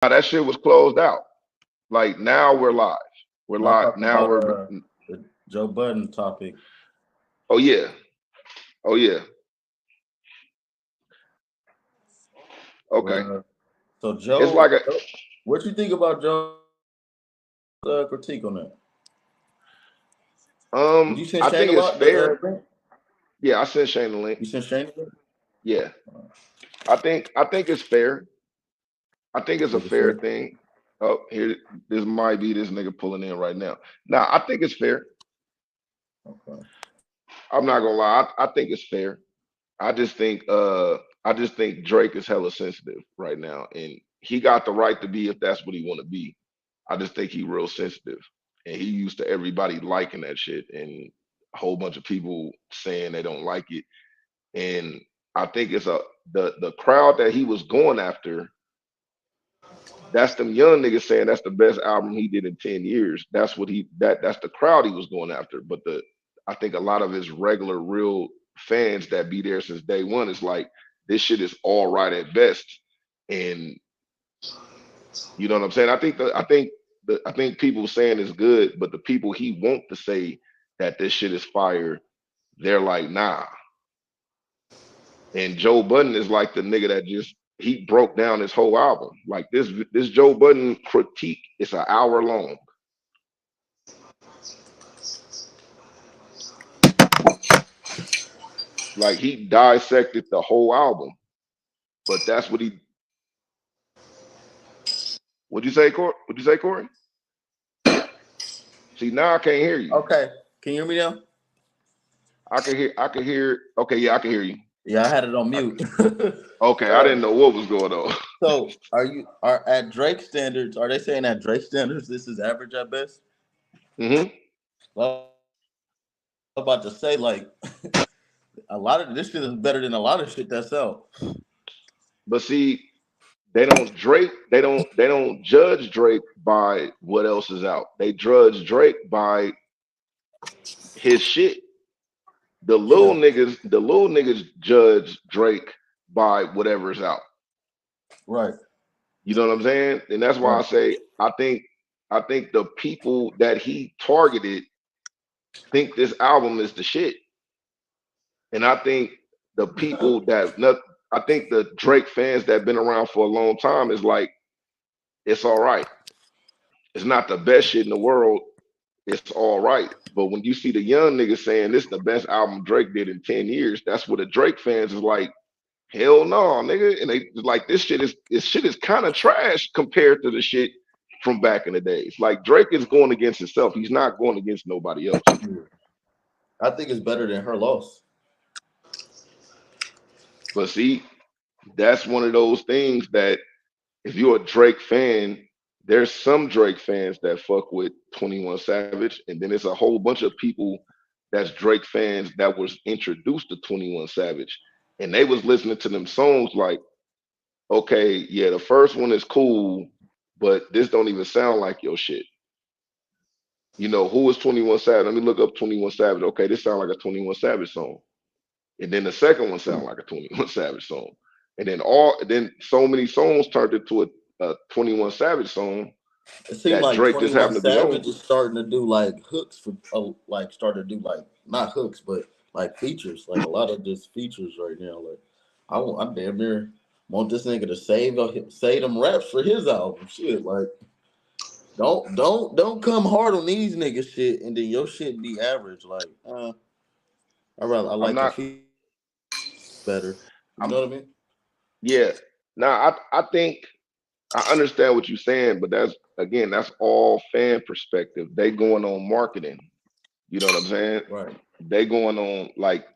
that shit was closed out. Like now we're live. We're No, I'm live. talking Now about we're the Joe Budden topic. oh yeah. Oh yeah. Okay. Well, so It's like a what you think about Joe's critique on that? Did you send I Shane think a it's lot? The fair. link? Yeah, I sent Shane the link. You sent Shane the link? Yeah. I think it's fair. I think it's a Think it's fair fair? thing. Oh, here this might be this nigga pulling in right now. Now I think it's fair. Okay. I'm not gonna lie. I think it's fair. I just think I just think Drake is hella sensitive right now, and he got the right to be if that's what he want to be. I just think he real sensitive, and he used to everybody liking that shit, and a whole bunch of people saying they don't like it. And I think it's a the crowd that he was going after. That's them young niggas saying that's the best album he did in 10 years. That's what that's the crowd he was going after. But I think a lot of his regular real fans that be there since day one is like this shit is all right at best. And you know what I'm saying? I think people saying it's good, but the people he want to say that this shit is fire, they're like, nah. And Joe Budden is like the nigga that just he broke down his whole album. Like this Joe Budden critique is an hour long. Like he dissected the whole album. But that's what he what'd you say, Corey? What'd you say, Corey? See, now I can't hear you. Okay. Can you hear me now? I can hear okay, yeah, I can hear you. Yeah, I had it on I, mute. okay, I uh, didn't know what was going on. so are at Drake standards, are they saying at Drake standards this is average at best? hmm Well, I'm about to say like a lot of this shit is better than a lot of shit that's out. But see, they don't judge Drake by what else is out. They judge Drake by his shit. Yeah. The little niggas judge Drake by whatever's out. Right. You know what I'm saying? And that's why I Right. say I think the people that he targeted think this album is the shit. And I think the people that not, I think the Drake fans that been around for a long time is like, it's all right. It's not the best shit in the world. It's all right. But when you see the young niggas saying this is the best album Drake did in 10 years, that's what the Drake fans is like, hell no, nigga. And they like this shit is kind of trash compared to the shit from back in the days. Like Drake is going against himself. He's not going against nobody else. Yeah. I think it's better than her loss. But see, that's one of those things that if you're a Drake fan, there's some Drake fans that fuck with 21 Savage, and then there's a whole bunch of people that's Drake fans that was introduced to 21 Savage, and they was listening to them songs like, okay, yeah, the first one is cool, but this don't even sound like your shit. You know, who is 21 Savage? Let me look up 21 Savage. Okay, this sound like a 21 Savage song. And then the second one sound like a 21 Savage song. And then so many songs turned into a 21 Savage song It seemed that like Drake just 21 happened to be on. Savage is starting to do like hooks for like started to do like not hooks but like features, like a lot of just features right now. Like I damn near want this nigga to save them raps for his album. Shit, like don't come hard on these niggas shit and then your shit be average. Like I I'm like the not. feet better. You I'm know what I mean? yeah. Now I think I understand what you're saying, but that's again that's all fan perspective. They going on marketing. You know what I'm saying? Right. They going on like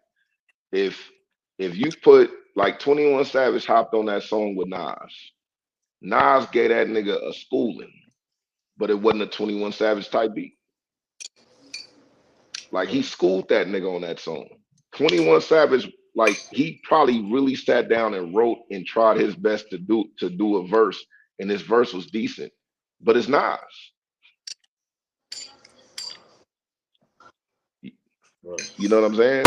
if if you put like 21 Savage hopped on that song with Nas. Nas gave that nigga a schooling, but it wasn't a 21 Savage type beat. Like he Right. schooled that nigga on that song. 21 Savage, like he probably really sat down and wrote and tried his best to do a verse, and his verse was decent. But it's Nas. Right. You know what I'm saying?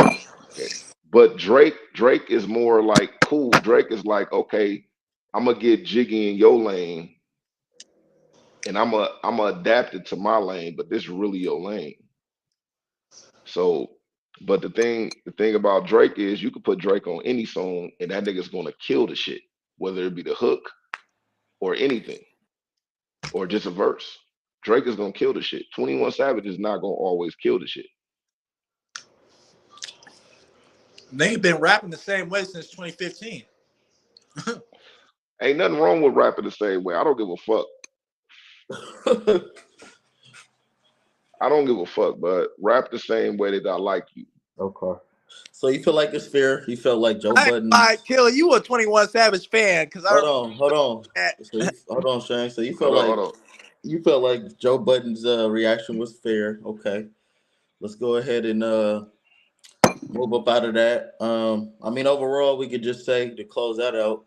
Okay. But Drake is more like cool. Drake is like, okay, I'm gonna get jiggy in your lane and I'm a adapt it to my lane, but this really your lane. So, but the thing about Drake is you could put Drake on any song and that nigga's gonna kill the shit, whether it be the hook or anything or just a verse. Drake is gonna kill the shit. 21 Savage is not gonna always kill the shit. Nigga been rapping the same way since 2015. Ain't nothing wrong with rapping the same way. I don't give a fuck. I don't give a fuck, but rap the same way that I like you. Okay. So you feel like it's fair? You felt like Joe I Budden. might kill you a 21 Savage fan because I Hold on. remember So hold on, Shane. So Hold on, hold on. you felt like Joe Budden's reaction was fair. Okay. Let's go ahead and move up out of that. I mean, overall, we could just say to close that out,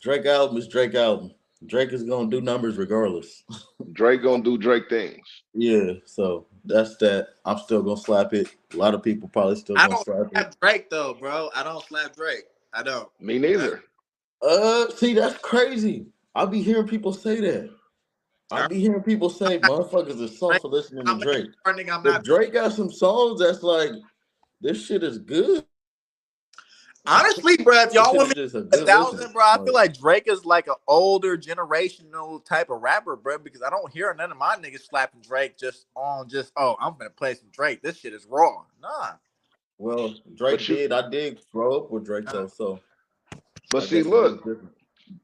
Drake album is Drake album. Drake is gonna do numbers regardless. Drake gonna do Drake things. Yeah, so that's that. I'm still gonna slap it. A lot of people probably still I gonna don't slap it. slap Drake though, bro. I don't slap Drake. I don't. Me neither. See, that's crazy. I'll be hearing people say that. I'll be hearing people say motherfuckers are soft for listening to Drake. I'm But not. Drake got some songs that's like, this shit is good. Honestly, bro, if y'all This want shit me is just a a good thousand, listen. bro, I feel like Drake is like an older generational type of rapper, bro, because I don't hear none of my niggas slapping Drake oh, I'm gonna play some Drake. This shit is raw. Nah. Well, Drake But you did. I did grow up with Drake though, so but I see, guess it is look, different.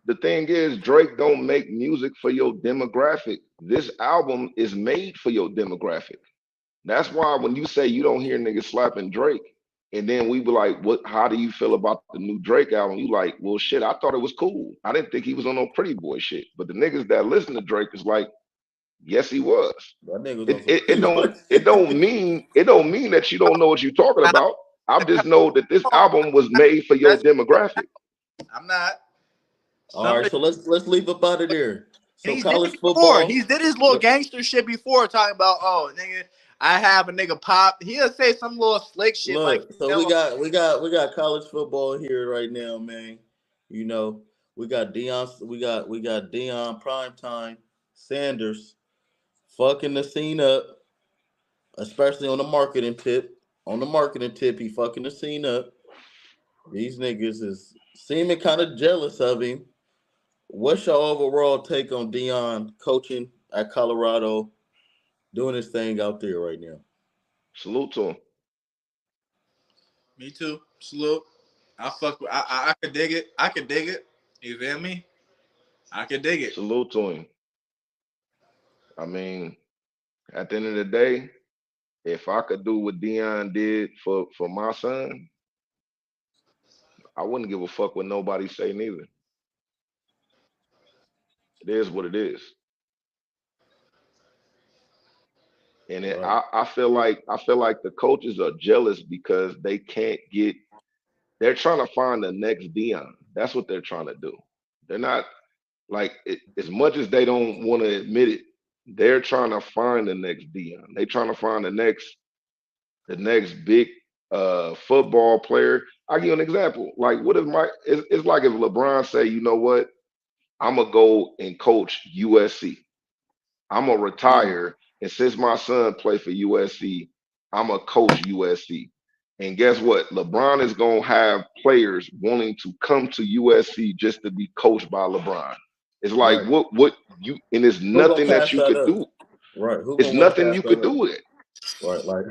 the thing is Drake don't make music for your demographic. This album is made for your demographic. That's why when you say you don't hear niggas slapping Drake, and then we be like, "What? How do you feel about the new Drake album?" You like, "Well, shit, I thought it was cool. I didn't think he was on no Pretty Boy shit." But the niggas that listen to Drake is like, "Yes, he was." That nigga was on It some it, it pretty don't much. it don't mean that you don't know what you're talking about. I just know that this album was made for your That's demographic. I'm not. All right, Somebody so let's leave up out of there. and So he's did college it before. football. He's did his little gangster shit before, talking about, oh, nigga, I have a nigga pop. He'll say some little slick shit like, Look, so we got college football here right now, man. You know, we got Dion Primetime Sanders fucking the scene up, especially on the marketing tip. On the marketing tip, he fucking the scene up. These niggas is seeming kind of jealous of him. What's your overall take on Dion coaching at Colorado, doing his thing out there right now? Salute to him. me too. Salute. I fuck with I could dig it. I could dig it. You feel me? I could dig it. Salute to him. I mean, at the end of the day, if I could do what Dion did for my son, I wouldn't give a fuck what nobody say neither. It is what it is. And Right. I feel like the coaches are jealous because they can't get. They're trying to find the next Dion. That's what they're trying to do. They're not like as much as they don't want to admit it. They're trying to find the next Dion. They're trying to find the next big football player. I'll give you an example. Like what if it's like if LeBron say, you know what, I'm gonna go and coach USC. I'm gonna Mm. retire, and since my son play for USC, I'm gonna coach USC. And guess what? LeBron is gonna have players wanting to come to USC just to be coached by LeBron. It's like Right. what you and there's Who gonna nothing that pass you that could up? do. Right. Who It's gonna want to nothing pass you that could up? do with it. Right. Like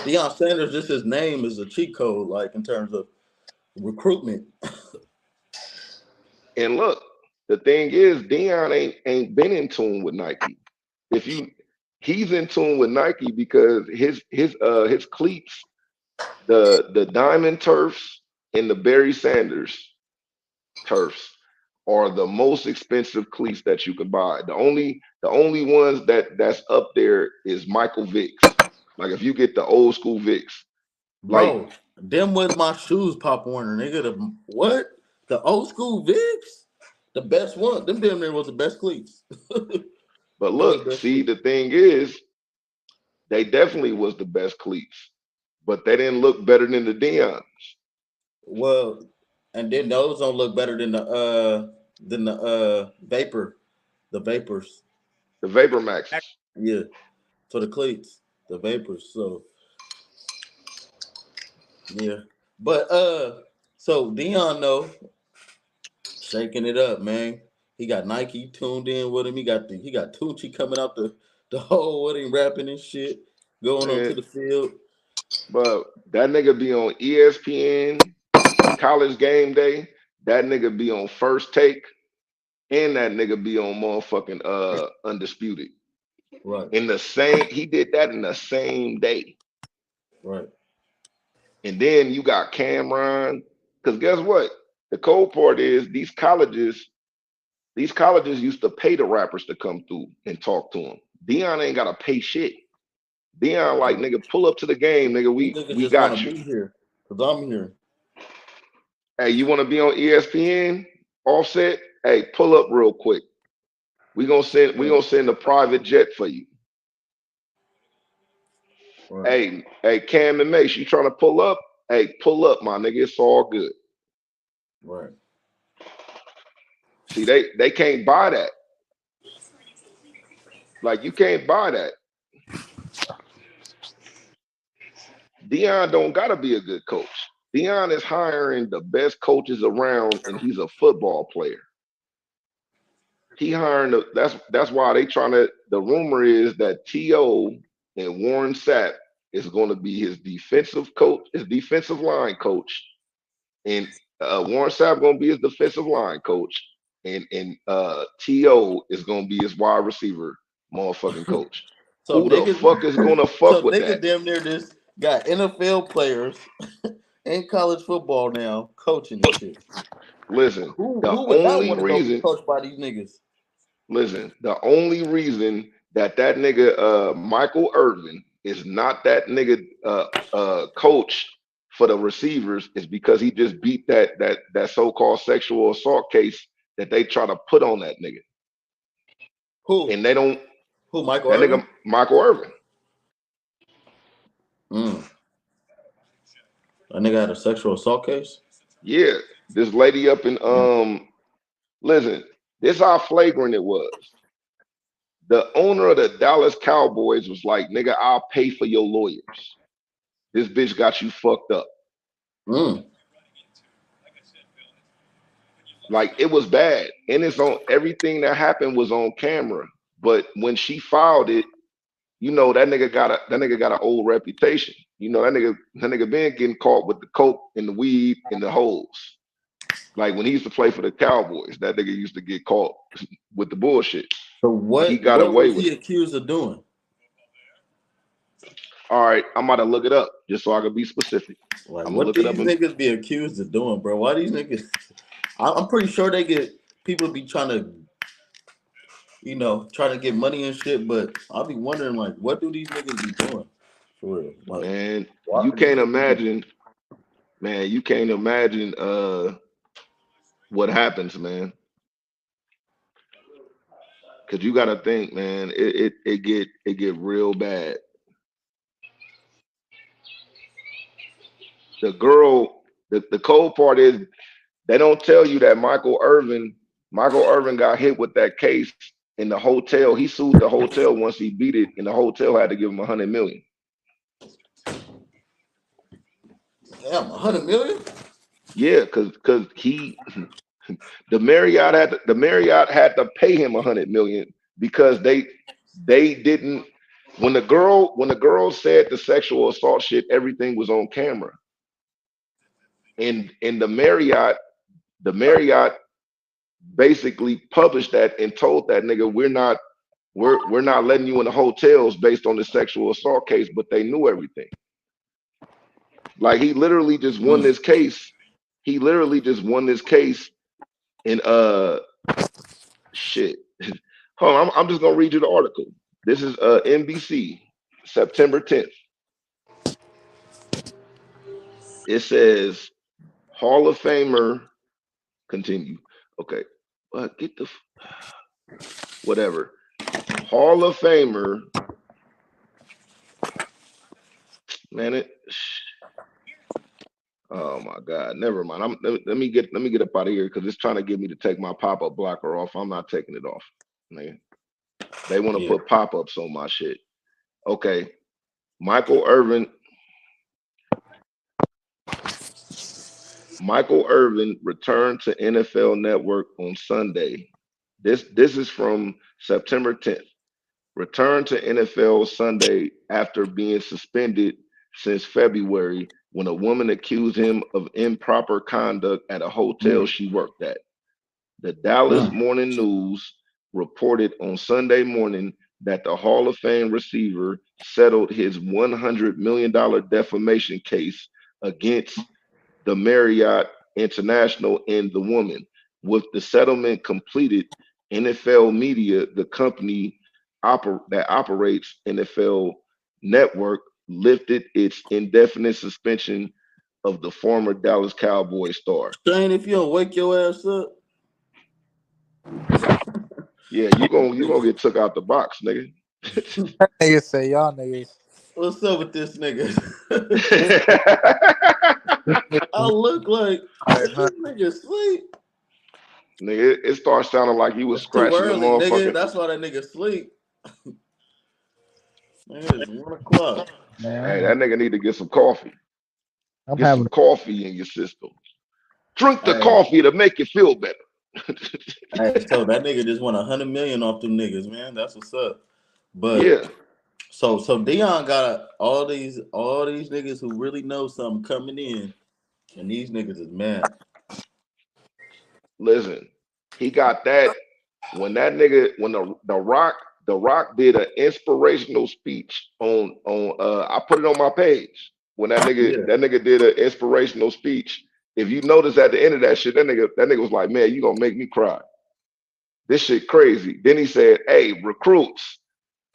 Deion Sanders, just his name is a cheat code, like in terms of recruitment. And look, the thing is, Dion ain't been in tune with Nike. If you He's in tune with Nike because his cleats, the diamond turfs and the Barry Sanders turfs are the most expensive cleats that you can buy. The only ones that's up there is Michael Vick's. Like if you get the old school Vick's, like Bro, them was my shoes, Pop Warner. Nigga, the what? The old school Vicks? The best one. Them damn near was the best cleats. but Them was look, the best see cleats. the thing is, they definitely was the best cleats, but they didn't look better than the Dion. Well, and then those don't look better than the Vapor, the the vapors. The Vapor Maxes. Yeah, for the cleats, the vapors. So yeah, but so Dion though shaking it up, man. He got Nike tuned in with him. He got Tucci coming out the hole with him, rapping and shit, going Man, onto the field. but that nigga be on ESPN, College Game Day. That nigga be on First Take, and that nigga be on motherfucking Undisputed. Right, In the same, he did that in the same day. right. And then you got Cameron. Because guess what? The cold part is these colleges used to pay the rappers to come through and talk to them. Dion ain't gotta pay shit. Dion like, nigga, pull up to the game, nigga. These We niggas we just want to got you. be here because I'm here. Hey, you want to be on ESPN? Offset? Hey, pull up real quick. We gonna send a private jet for you. Right. Hey, Cam and Mace, you trying to pull up? Hey, pull up, my nigga. It's all good. Right. See, they can't buy that. Like you can't buy that. Dion don't gotta be a good coach. Dion is hiring the best coaches around, and he's a football player. He hiring that's why they trying to. The rumor is that T.O. and Warren Sapp is going to be his defensive coach, his defensive line coach, and Warren Sapp going to be his defensive line coach, and T.O. is going to be his wide receiver motherfucking coach. So Who the fuck is going to fuck with niggas that? damn near this got NFL players in college football now coaching and shit. Listen, the Who would not only want to go be reason, coached by these niggas? listen, the only reason that nigga Michael Irvin is not that nigga coach for the receivers is because he just beat that so-called sexual assault case that they try to put on that nigga. Who? And they don't. Who? Michael That Irvin? nigga Michael Irvin. That nigga had a sexual assault case. Yeah, this lady up in listen, this how flagrant it was. The owner of the Dallas Cowboys was like, nigga, I'll pay for your lawyers. This bitch got you fucked up. Like it was bad. And it's on everything that happened was on camera. But when she filed it, you know that nigga got an old reputation. You know that nigga been getting caught with the coke and the weed and the holes. Like when he used to play for the Cowboys, that nigga used to get caught with the bullshit. So But he what got away was with he it. accused of doing? All right, I'm about to look it up just so I can be specific. Like I'm gonna what look it these up. niggas be accused of doing, bro? Why these niggas? I'm pretty sure they get people be trying to, trying to get money and shit. But I'll be wondering, like, what do these niggas be doing for real? Like, Man, why you do these can't niggas imagine. Man, you can't imagine what happens, man. Cause you gotta think, man, it get real bad. The cold part is they don't tell you that Michael Irvin got hit with that case in the hotel. He sued the hotel once he beat it, and the hotel had to give him 100 million. damn 100 million? Yeah, cause he the Marriott had to pay him 100 million because they didn't when the girl said the sexual assault shit, everything was on camera. And the Marriott basically published that and told that nigga we're not letting you in the hotels based on the sexual assault case, but they knew everything. Like he literally just won this case. He literally just won this case in shit. Hold on, I'm just gonna read you the article. This is NBC, September 10th. It says Hall of Famer continue. Okay, get the whatever. Hall of Famer, man. Oh my God, never mind. Let me get up out of here because it's trying to get me to take my pop-up blocker off. I'm not taking it off. nigga. They want to Yeah. put pop-ups on my shit. Okay. Michael Irvin returned to NFL Network on Sunday. This is from September 10th. Returned to NFL Sunday after being suspended since February when a woman accused him of improper conduct at a hotel she worked at. The Dallas Morning News reported on Sunday morning that the Hall of Fame receiver settled his $100 million defamation case against the Marriott International and the woman. With the settlement completed, NFL Media, the company that operates NFL Network, lifted its indefinite suspension of the former Dallas Cowboys star. Shane, if you don't wake your ass up. Yeah, you gonna get took out the box, nigga. Niggas say y'all niggas. What's up with this nigga? I look like is this nigga asleep. Nigga, it starts sounding like he was It's too scratching the early, nigga. motherfucker. That's why that nigga sleep. Nigga, it's 1 o'clock. Hey, that nigga need to get some coffee. I'm Get having some coffee in your system. Drink the Hey. coffee to make you feel better. Hey, so that nigga just won $100 million off them niggas, man. That's what's up. But Yeah, so Dion got all these niggas who really know something coming in, and these niggas is mad. listen, he got that when that nigga when the Rock did an inspirational speech on I put it on my page when that nigga did an inspirational speech. If you notice at the end of that shit, that nigga was like, man, you gonna make me cry. This shit crazy. Then he said, hey, recruits,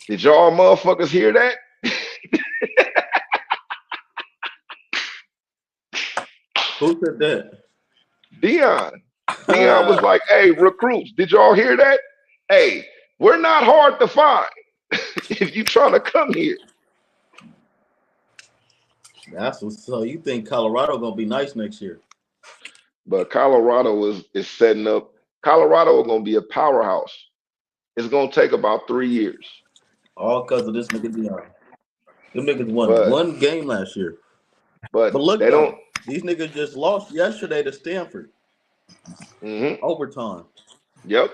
did y'all motherfuckers hear that? Who said that? Dion was like, hey, recruits, did y'all hear that? Hey, we're not hard to find if you trying to come here. That's what's so you think Colorado gonna be nice next year? But Colorado is setting up. Colorado is gonna be a powerhouse. It's gonna take about 3 years. All because of this nigga Dion. Them niggas won But- one game last year. But But look, they don't. these niggas just lost yesterday to Stanford. Overtime. Yep.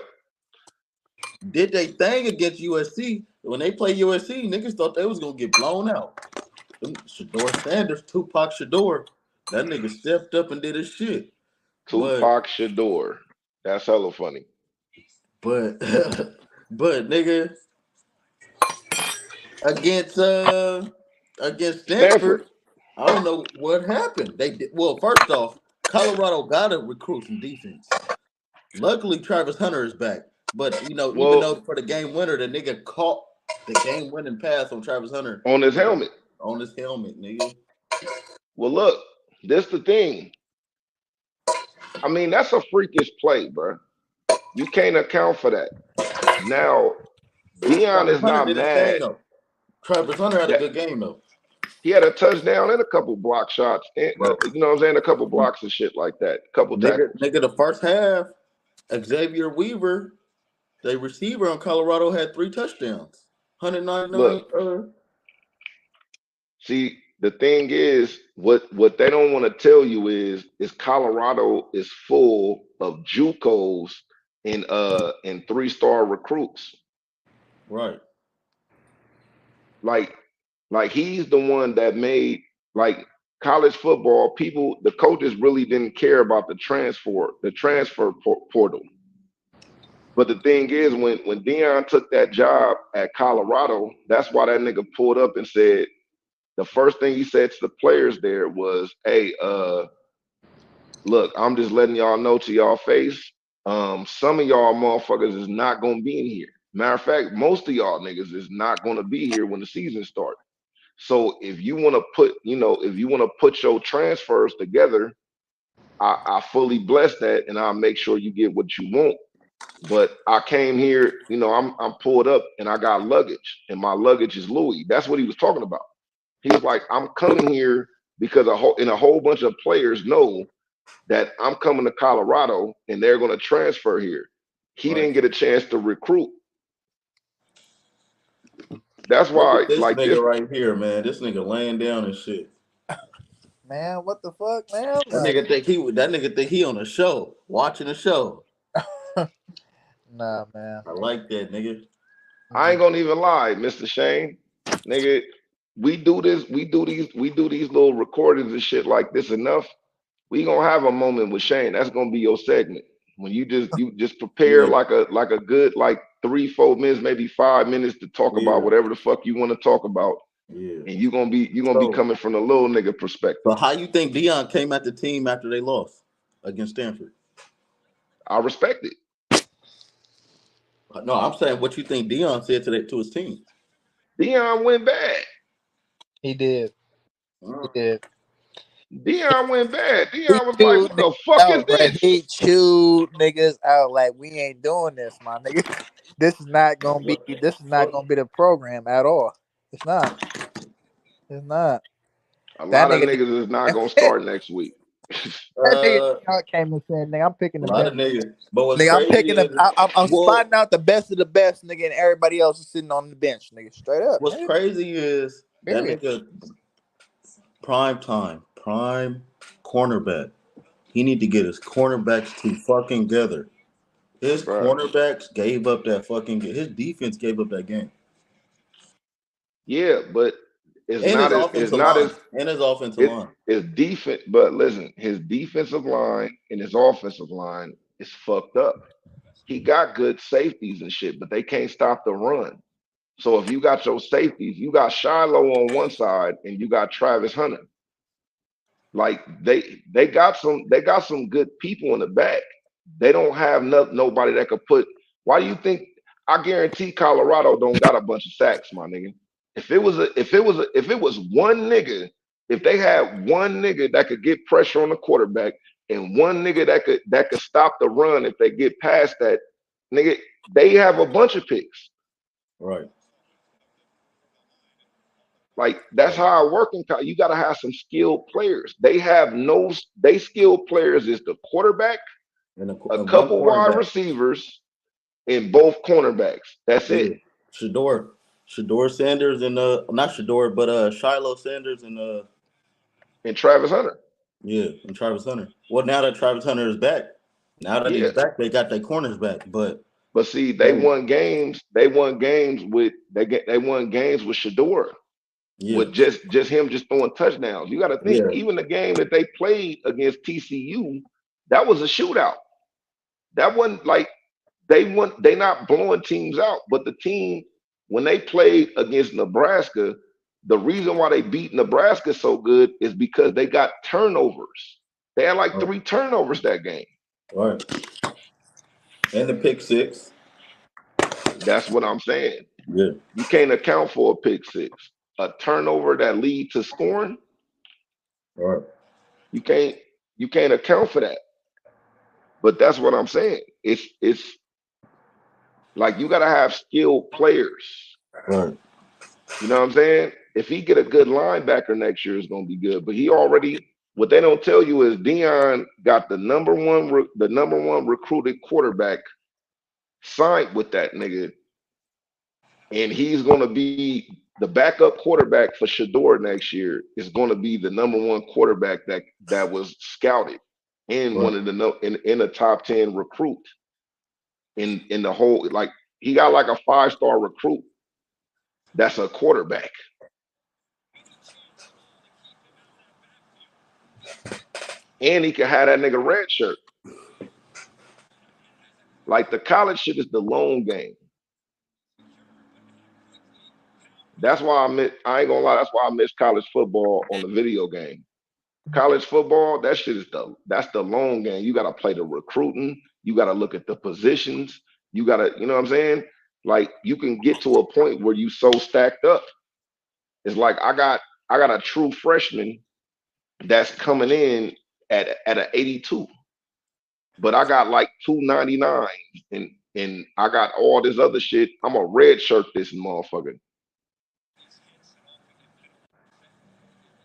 Did they thing against USC. When they play USC, niggas thought they was gonna get blown out. Shador Sanders, Tupac Shador, that nigga stepped up and did his shit. Tupac Shador. That's hella funny. But nigga, against Stanford, I don't know what happened. They did well. First off, Colorado got to recruit some defense. Luckily, Travis Hunter is back. But even though for the game winner, the nigga caught the game winning pass on Travis Hunter on his helmet. On his helmet, nigga. Well, look, this the thing. I mean, that's a freakish play, bro. You can't account for that. Now, Dion is not mad. Travis Hunter had a good game though. He had a touchdown and a couple block shots, and you know what I'm saying, a couple blocks and shit like that. A couple tackles. Nigga, the first half, Xavier Weaver, the receiver on Colorado, had 3 touchdowns. 199. See, the thing is, what they don't want to tell you is Colorado is full of JUCOs and 3-star recruits. Right. Like he's the one that made like college football. The coaches really didn't care about the transfer portal. But the thing is, when Dion took that job at Colorado, that's why that nigga pulled up and said, the first thing he said to the players there was, hey, look, I'm just letting y'all know to y'all face, some of y'all motherfuckers is not gonna be in here. Matter of fact, most of y'all niggas is not gonna be here when the season starts. So if you want to put your transfers together, I fully bless that, and I'll make sure you get what you want. But I came here, I'm pulled up and I got luggage, and my luggage is Louis. That's what he was talking about. He was like, I'm coming here because a whole bunch of players know that I'm coming to Colorado and they're going to transfer here. He didn't get a chance to recruit. That's Look why, at this like this, nigga right here, man. This nigga laying down and shit. Man, what the fuck, man? That nigga think he on a show, watching a show. Nah, man. I like that, nigga. I ain't gonna even lie, Mr. Shane, nigga. We do this, we do these little recordings and shit like this enough. We gonna have a moment with Shane. That's gonna be your segment. When you just prepare Yeah, like a good like 3-4 minutes, maybe 5 minutes to talk about yeah, whatever the fuck you want to talk about. yeah. And you gonna be So, coming from the little nigga perspective. so how you think Dion came at the team after they lost against Stanford? I respect it. No, I'm saying what you think Dion said to his team. Dion went bad. He did. He did. Dion went bad. He Dion was like, chewed "What niggas the fuck is out, bro. this?" He chewed niggas out like we ain't doing this, my nigga. This is not gonna be. What This is not what gonna be the program at all. It's not. It's not. A That lot of nigga. niggas is not gonna That start next week. nigga uh came and said, "Nigga, I'm picking a the lot best. of niggas. But what's Nigga, I'm crazy picking the. is I'm well, spotting out the best of the best, nigga, and everybody else is sitting on the bench, nigga. Straight up, what's nigga. crazy is that Period. nigga prime cornerback. He need to get his cornerbacks to fucking together. His Bruh. cornerbacks gave up that fucking. His defense gave up that game, Yeah, but and his it's offensive not line, as and his offensive it line. is defense. But listen, his defensive line and his offensive line is fucked up. He got good safeties and shit, but they can't stop the run. So if you got your safeties, you got Shiloh on one side and you got Travis Hunter. Like they got some good people in the back. They don't have nobody that could put. Why do you think? I guarantee Colorado don't got a bunch of sacks, my nigga. If it was one nigga, if they had one nigga that could get pressure on the quarterback and one nigga that could stop the run if they get past that nigga, they have a bunch of picks. Right. Like that's Right. how I work in college. You got to have some skilled players. They have no. They skilled players is the quarterback, a And one couple wide cornerback. receivers, and both cornerbacks. That's it. Yeah. Shador Sanders and not Shador, but Shiloh Sanders and And Travis Hunter. yeah, and Travis Hunter. Well, now that Travis Hunter is back, now that he's Yeah, back, they got their corners back. But but see, they hey, won games. They won games with they won games with Shador yeah, with just him just throwing touchdowns. You got to think yeah, even the game that they played against TCU, that was a shootout. That wasn't like they not blowing teams out, but the team when they played against Nebraska, the reason why they beat Nebraska so good is because they got turnovers. They had like right, 3 turnovers that game. right. And the pick six. That's what I'm saying. Yeah, You can't account for a pick six. A turnover that lead to scoring, right, you can't you can't account for that. But that's what I'm saying. It's like you gotta have skilled players. right, You know what I'm saying? If he get a good linebacker next year, it's gonna be good. But he already what they don't tell you is Dion got the number one recruited quarterback signed with that nigga, and he's gonna be the backup quarterback for Shador next year. Is going to be the number one quarterback that was scouted in right. one of the in a top 10 recruit in the whole like he got like a 5-star recruit that's a quarterback. And he can have that nigga red shirt. Like the college shit is the long game. That's why I ain't gonna lie, that's why I miss college football on the video game. College football, that's the long game. You gotta play the recruiting, you gotta look at the positions, you gotta, you know what I'm saying? Like you can get to a point where you so stacked up. It's like I got a true freshman that's coming in at an 82. But I got like 299 and I got all this other shit. I'm a red shirt this motherfucker.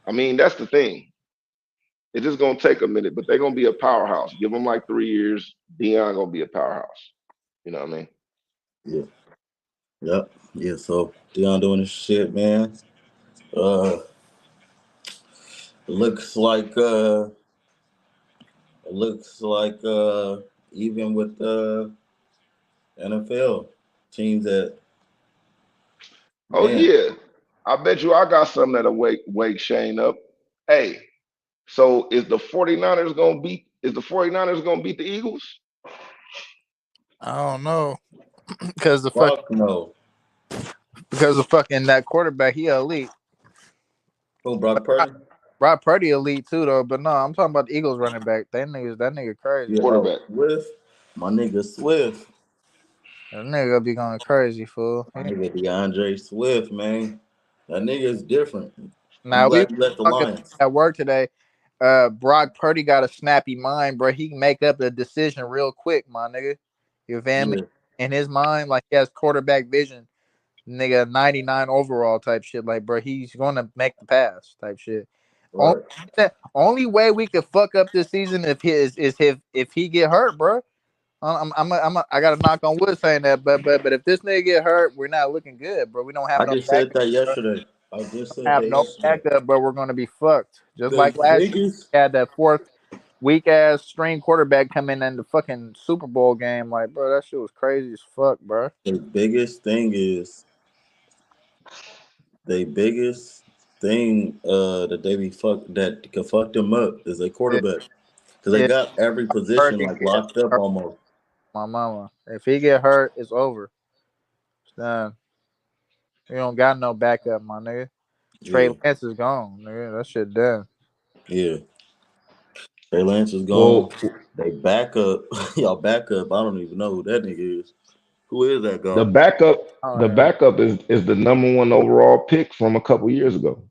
I mean, that's the thing. It's just gonna take a minute, but they're gonna be a powerhouse. Give them like 3 years. Dion gonna be a powerhouse. You know what I mean? Yeah, Yep. Yeah. So Deion doing his shit, man. Uh, looks like it looks like even with NFL teams that Oh man, yeah. I bet you I got something that'll wake Shane up. Hey, so is the 49ers gonna beat the Eagles? I don't know because fuck no. the fucking that quarterback he elite. Who Brock Purdy? Brock Purdy elite too though, but no, I'm talking about the Eagles running back. That nigga crazy. Yeah. Oh, Quarterback. Swift. My nigga Swift. That nigga be going crazy, fool. My nigga DeAndre Swift, man. That nigga is different. I'm Now we glad you left the talking Lions. at work today. Brock Purdy got a snappy mind, bro. He can make up the decision real quick, my nigga. You feel me? Yeah. In his mind, like he has quarterback vision, nigga, 99 overall type shit. Like, bro, he's gonna make the pass type shit. Only, Right. only way we could fuck up this season is if he get hurt, bro. I got to knock on wood saying that, but if this nigga get hurt, we're not looking good, bro. We don't have I no just said backup. that yesterday. I just said Have that no yesterday. backup, but we're gonna be fucked. Just The like last year, biggest we had that fourth weak ass string quarterback come in the fucking Super Bowl game. Like, bro, that shit was crazy as fuck, bro. the biggest thing is the biggest thing that they be fuck that can fuck them up is a Yeah, quarterback because they yeah. got every position Purdy like get locked up hurt, almost. my mama. If he get hurt, it's over. It's done. You don't got no backup, my nigga. Trey Yeah, Lance is gone, nigga. That shit done. yeah. Trey Lance is gone. Well, They back up. Y'all back up. I don't even know who that nigga is. Who is that the guy? backup, Oh the yeah. backup is the number one overall pick from a couple years ago.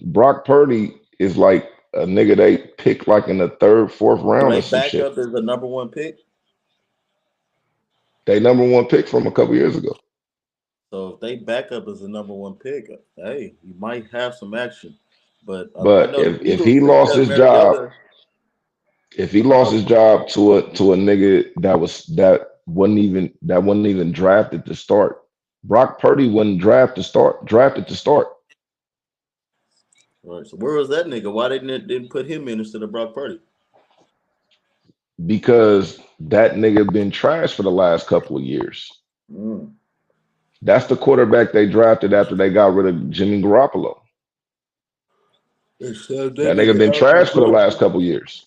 Brock Purdy is like a nigga they picked like in the third, fourth So round they or some back shit. up as the number one pick. They number one pick from a couple years ago. So if they back up as the number one pick, hey, you might have some action. But I But know the if Eagles he just lost cut his job, Mariota. if he lost Oh, his job to a nigga that wasn't even drafted to start. Brock Purdy wasn't drafted to start all right. So where was that nigga? Why didn't put him in instead of Brock Purdy? because that nigga been trash for the last couple of years. Mm. That's the quarterback they drafted after they got rid of Jimmy Garoppolo. They shoved That that nigga nigga been out the trash for the door. last couple years.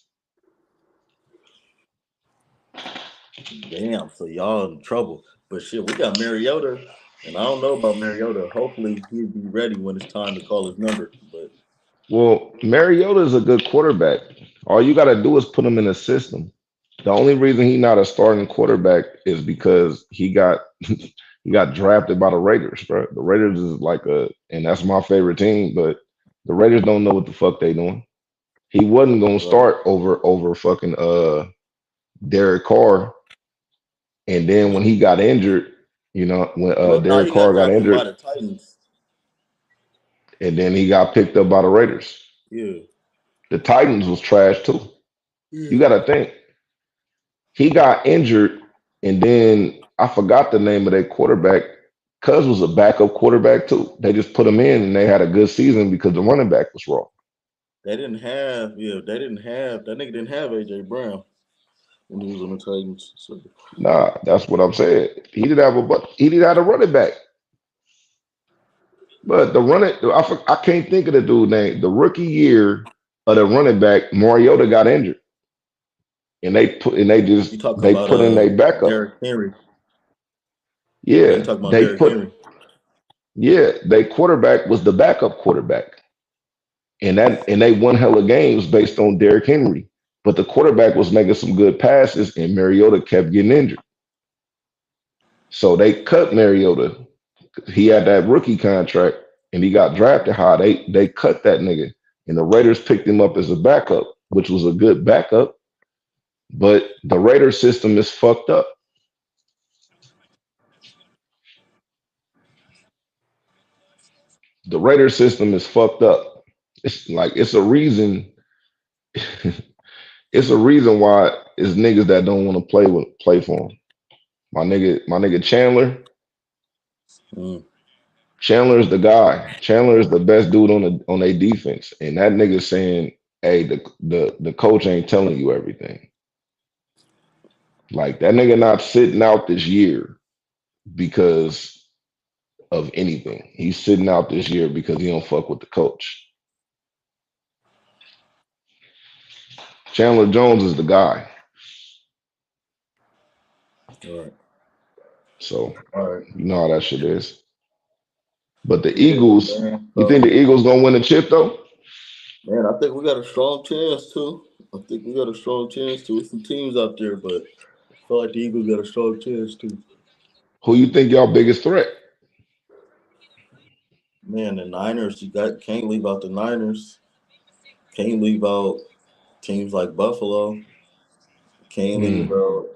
Damn. So y'all in trouble. But shit, we got Mariota, and I don't know about Mariota. Hopefully he'll be ready when it's time to call his number. But Well, Mariota is a good quarterback. All you got to do is put him in a system. The only reason he's not a starting quarterback is because he got he got drafted by the Raiders, bro. The Raiders is like and that's my favorite team, but the Raiders don't know what the fuck they doing. He wasn't gonna right. start over fucking Derek Carr, and then when he got injured, when Well, no, Derek he got Carr got drafted by injured, the Titans. and then he got picked up by the Raiders. Yeah. The Titans was trash too. You Yeah. got to think he got injured, and then I forgot the name of their quarterback. Cuz was a backup quarterback too. They just put him in, and they had a good season because the running back was raw. They didn't have that nigga didn't have AJ Brown when he was on the Titans. So Nah, that's what I'm saying. He did have a running back, but I can't think of the dude name. The rookie year of the running back, Mariota got injured, and you talking they about put in their backup. Derrick Henry. Yeah, you Yeah, talking about Derrick Henry. their quarterback was the backup quarterback. And they won hella games based on Derrick Henry. But the quarterback was making some good passes, and Mariota kept getting injured. So they cut Mariota. He had that rookie contract, and he got drafted high. They cut that nigga, and the Raiders picked him up as a backup, which was a good backup. But the Raider system is fucked up. The Raider system is fucked up. It's like it's a reason. It's a reason why it's niggas that don't want to play for him. My nigga Chandler. Mm. Chandler's the guy. Chandler is the best dude on a defense, and that nigga saying, "Hey, the coach ain't telling you everything." Like that nigga not sitting out this year because of anything. He's sitting out this year because he don't fuck with the coach. Chandler Jones is the guy. All right. So All right. you know how that shit is. But the Yeah, Eagles, man. you think the So, Eagles gonna win the chip though? man, I think we got a strong chance too. I think we got a strong chance too. There's some teams out there, but I feel like the Eagles got a strong chance too. Who you think y'all biggest threat? Man, the Niners, can't leave out the Niners. Can't leave out teams like Buffalo. Can't leave Hmm. out,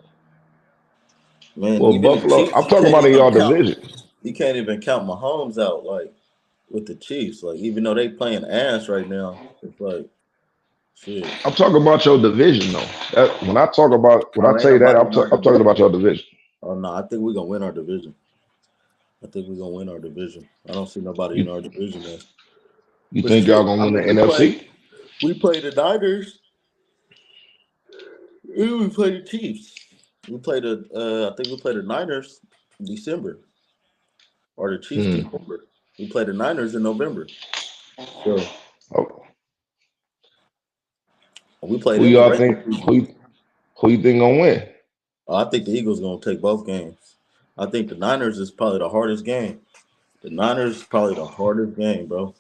man, Well, even the Buffalo. Chiefs, I'm talking about in y'all division. you can't even count Mahomes out like with the Chiefs. Like even though they playing ass right now, it's like shit. I'm talking about your division though. When I talk about when I Oh, ain't tell you that, nobody in our I'm talking division. about your division. Oh no, I think we're gonna win our division. I think we're gonna win our division. I don't see nobody in You our division there. you But think y'all shit, gonna I win the mean NFC? we play the Niners, and we play the Chiefs. We played I think we played the Niners in December. Or the Chiefs Hmm. December. We played the Niners in November. So Oh, we played who them in y'all regular think? season. Who you think gonna win? I think the Eagles gonna take both games. I think the Niners is probably the hardest game. The Niners is probably the hardest game, bro.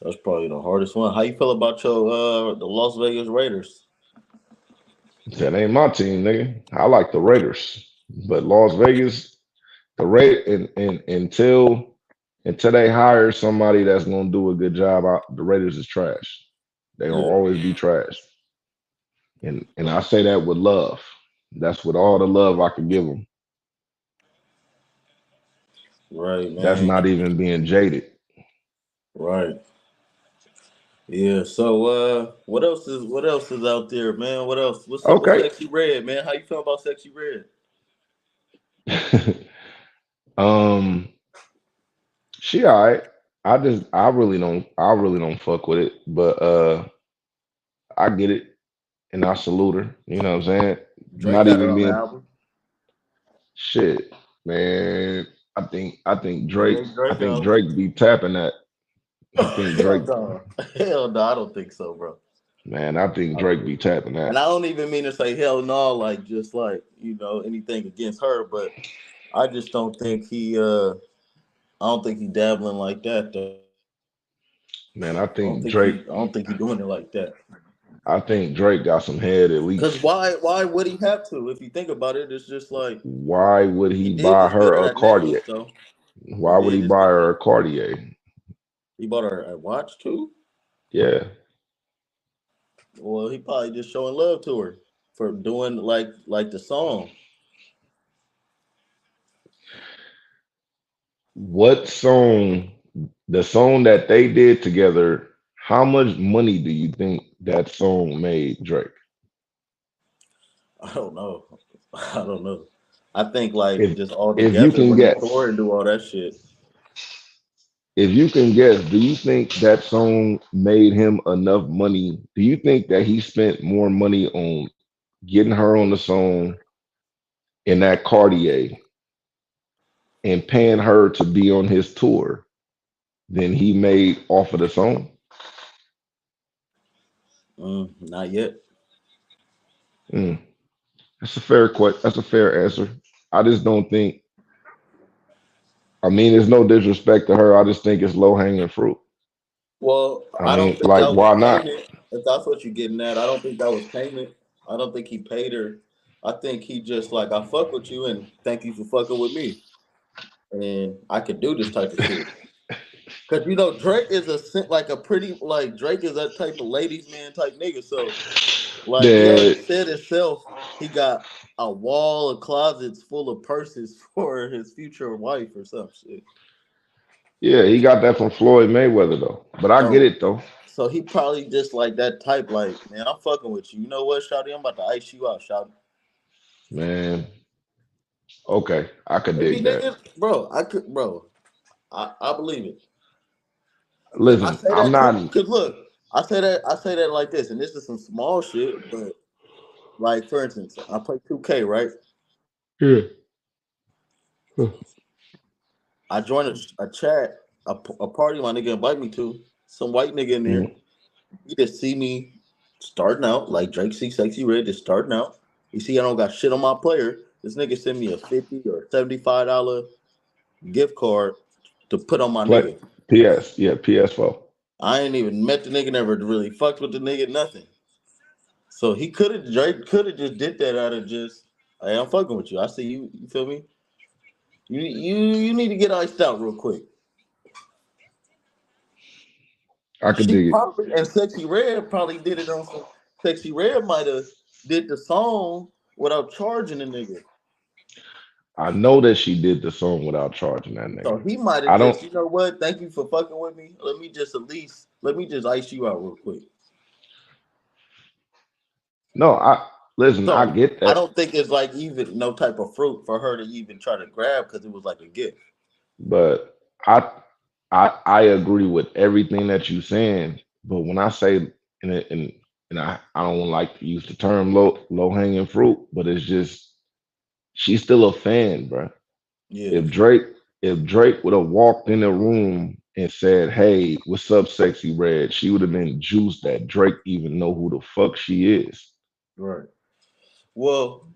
That's probably the hardest one. How you feel about your the Las Vegas Raiders? That ain't my team, nigga. I like the Raiders, but Las Vegas, and until they hire somebody that's gonna do a good job, the Raiders is trash. They gonna Yeah, always be trash, and I say that with love. That's with all the love I can give them. right, That's man. not even being jaded. Right. Yeah. So what else is out there, man? What else? What's up with Okay. Sexy Red, man? How you feel about Sexy Red? um, she all right. I really don't fuck with it, but I get it and I salute her. You know what I'm saying? Drake Not got her even on the being album. shit, man. I think It Drake. ain't I Drake think album. Drake be tapping that. I think Hell Drake. no. Hell no, I don't think so, bro. Man, I think I don't Drake think be so. tapping And that. I don't even mean to say hell no, like just like, anything against her, but I just don't think I don't think he dabbling like that though. Man, I think Drake. I don't think he doing it like that. I think Drake got some head at Cause least. why would he have to? If you think about it, it's just like Why would he he did buy just get her her a that Cartier? necklace though. He Why would did he just buy get her a Cartier? he bought her a watch too. Yeah. Well, he probably just showing love to her for doing like the song. What song, the song that they did together, how much money do you think that song made Drake? I don't know. I don't know. I think like If just all if you together can when they guess, tour and do all that shit. if you can guess, do you think that song made him enough money? Do you think that he spent more money on getting her on the song in that Cartier and paying her to be on his tour than he made off of the song? Not yet. Mm, that's a fair question. That's a fair answer. I just don't think. I mean, there's no disrespect to her. I just think it's low hanging fruit. Well, I I mean, don't think like, that was why not? payment. If that's what you're getting at, I don't think that was payment. I don't think he paid her. I think he just like I fuck with you and thank you for fucking with me, and I could do this type of shit. Cause Drake is like a pretty like Drake is that type of ladies man type nigga. So like he already That said himself, he got a wall of closets full of purses for his future wife or some shit. yeah, he got that from Floyd Mayweather though. But I get So it though, so he probably just like that type, like, man, I'm fucking with you. You know what, Shawty? I'm about to ice you out, Shawty. man. Okay, I could Maybe dig that. niggas, bro. I believe it. I Listen, say I'm that too, not. cause look, I say that like this, and this is some small shit, but like for instance, I play 2K, right? Yeah. I joined a chat, a party my nigga invite me to. Some white nigga in there. Mm. He just see me starting out, like Drake see Sexy Red just starting out. You see, I don't got shit on my player. This nigga send me a $50 or $75 gift card to put on my Play nigga. PS. Yeah, PS4. I ain't even met the nigga, never really fucked with the nigga, nothing. So he could have Drake could have just did that out of just, hey, I'm fucking with you. I see you. You feel me? You need to get iced out real quick. I could She dig it. probably and Sexy Red probably did it on some. Sexy Red might have did the song without charging the nigga. I know that she did the song without charging that So nigga. he might have I don't. just, you know what? Thank you for fucking with me. Let me just ice you out real quick. No, I listen. I So get I that, don't think it's like even no type of fruit for her to even try to grab because it was like a gift. but I I agree with everything that you saying. But when I say and I don't like to use the term low hanging fruit, but it's just she's still a fan, bro. Yeah, If Drake if Drake would have walked in the room and said, "Hey, what's up, Sexy Red?" she would have been juiced that Drake even know who the fuck she is. right. Well,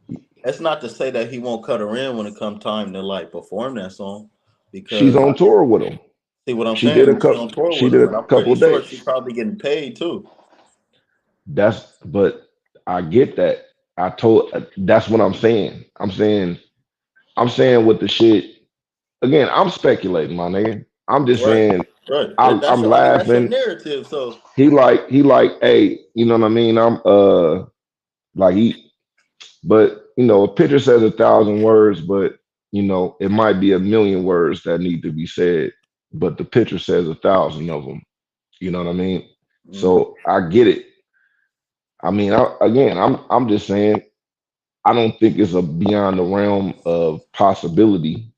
that's not to say that he won't cut her in when it comes time to like perform that song, She's because on tour with him. see what I'm She did a saying. She couple. on tour She with did him, a and I'm couple pretty sure she's dates. probably getting paid too. But I get that. That's what I'm saying. I'm saying with the shit again. I'm speculating, my nigga. I'm just Right, saying. right. I'm I mean, that's your laughing. narrative. So He like, hey, you know what I mean? I'm like he, but a picture says 1,000 words, but it might be 1,000,000 words that need to be said, but the picture says 1,000 of them. You know what I mean? mhm. So I get it. I mean, I'm just saying. I don't think it's a beyond the realm of possibility.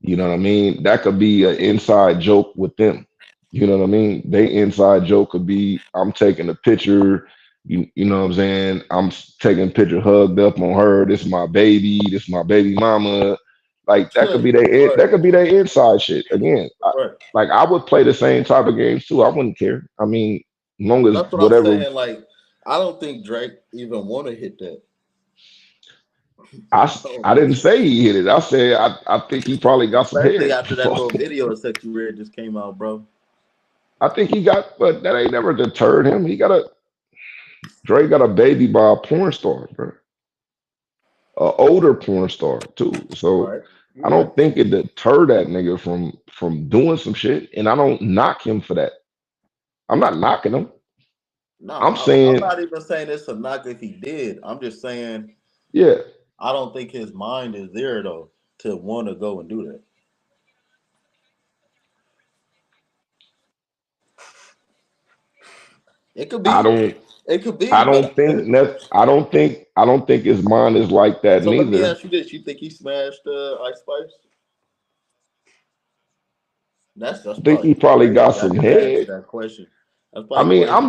You know what I mean? That could be an inside joke with them. You know what I mean? They inside joke could be I'm taking a picture. You know what I'm saying? Taking a picture hugged up on her. This is my baby. This is my baby mama. Like that could be Right, their inside shit. Again, right. like I would play the same type of games too. I wouldn't care. I mean, as long as That's what I'm whatever saying. Like, I don't think Drake even want to hit that. I, I don't I think didn't so. say he hit it. I said I think he probably got some Especially head after that before. little video of Sexy Red just came out, bro. I think he got, but that ain't never deterred him. Drake got a baby by a porn star, bro, a older porn star too. So Right. You're I right. don't think it deterred that nigga from doing some shit, and I don't knock him for that. I'm not knocking him. No, I'm I'm saying, not even saying it's a knock if he did. I'm just saying yeah, I don't think his mind is there though to want to go and do that. It could I be. don't, It could I be, but don't think that, I don't think his mind is like that so let me neither. ask you this: you think he smashed Ice Spice? That's I think he probably probably got crazy. I some just asked you head. that question. That's I probably mean, crazy.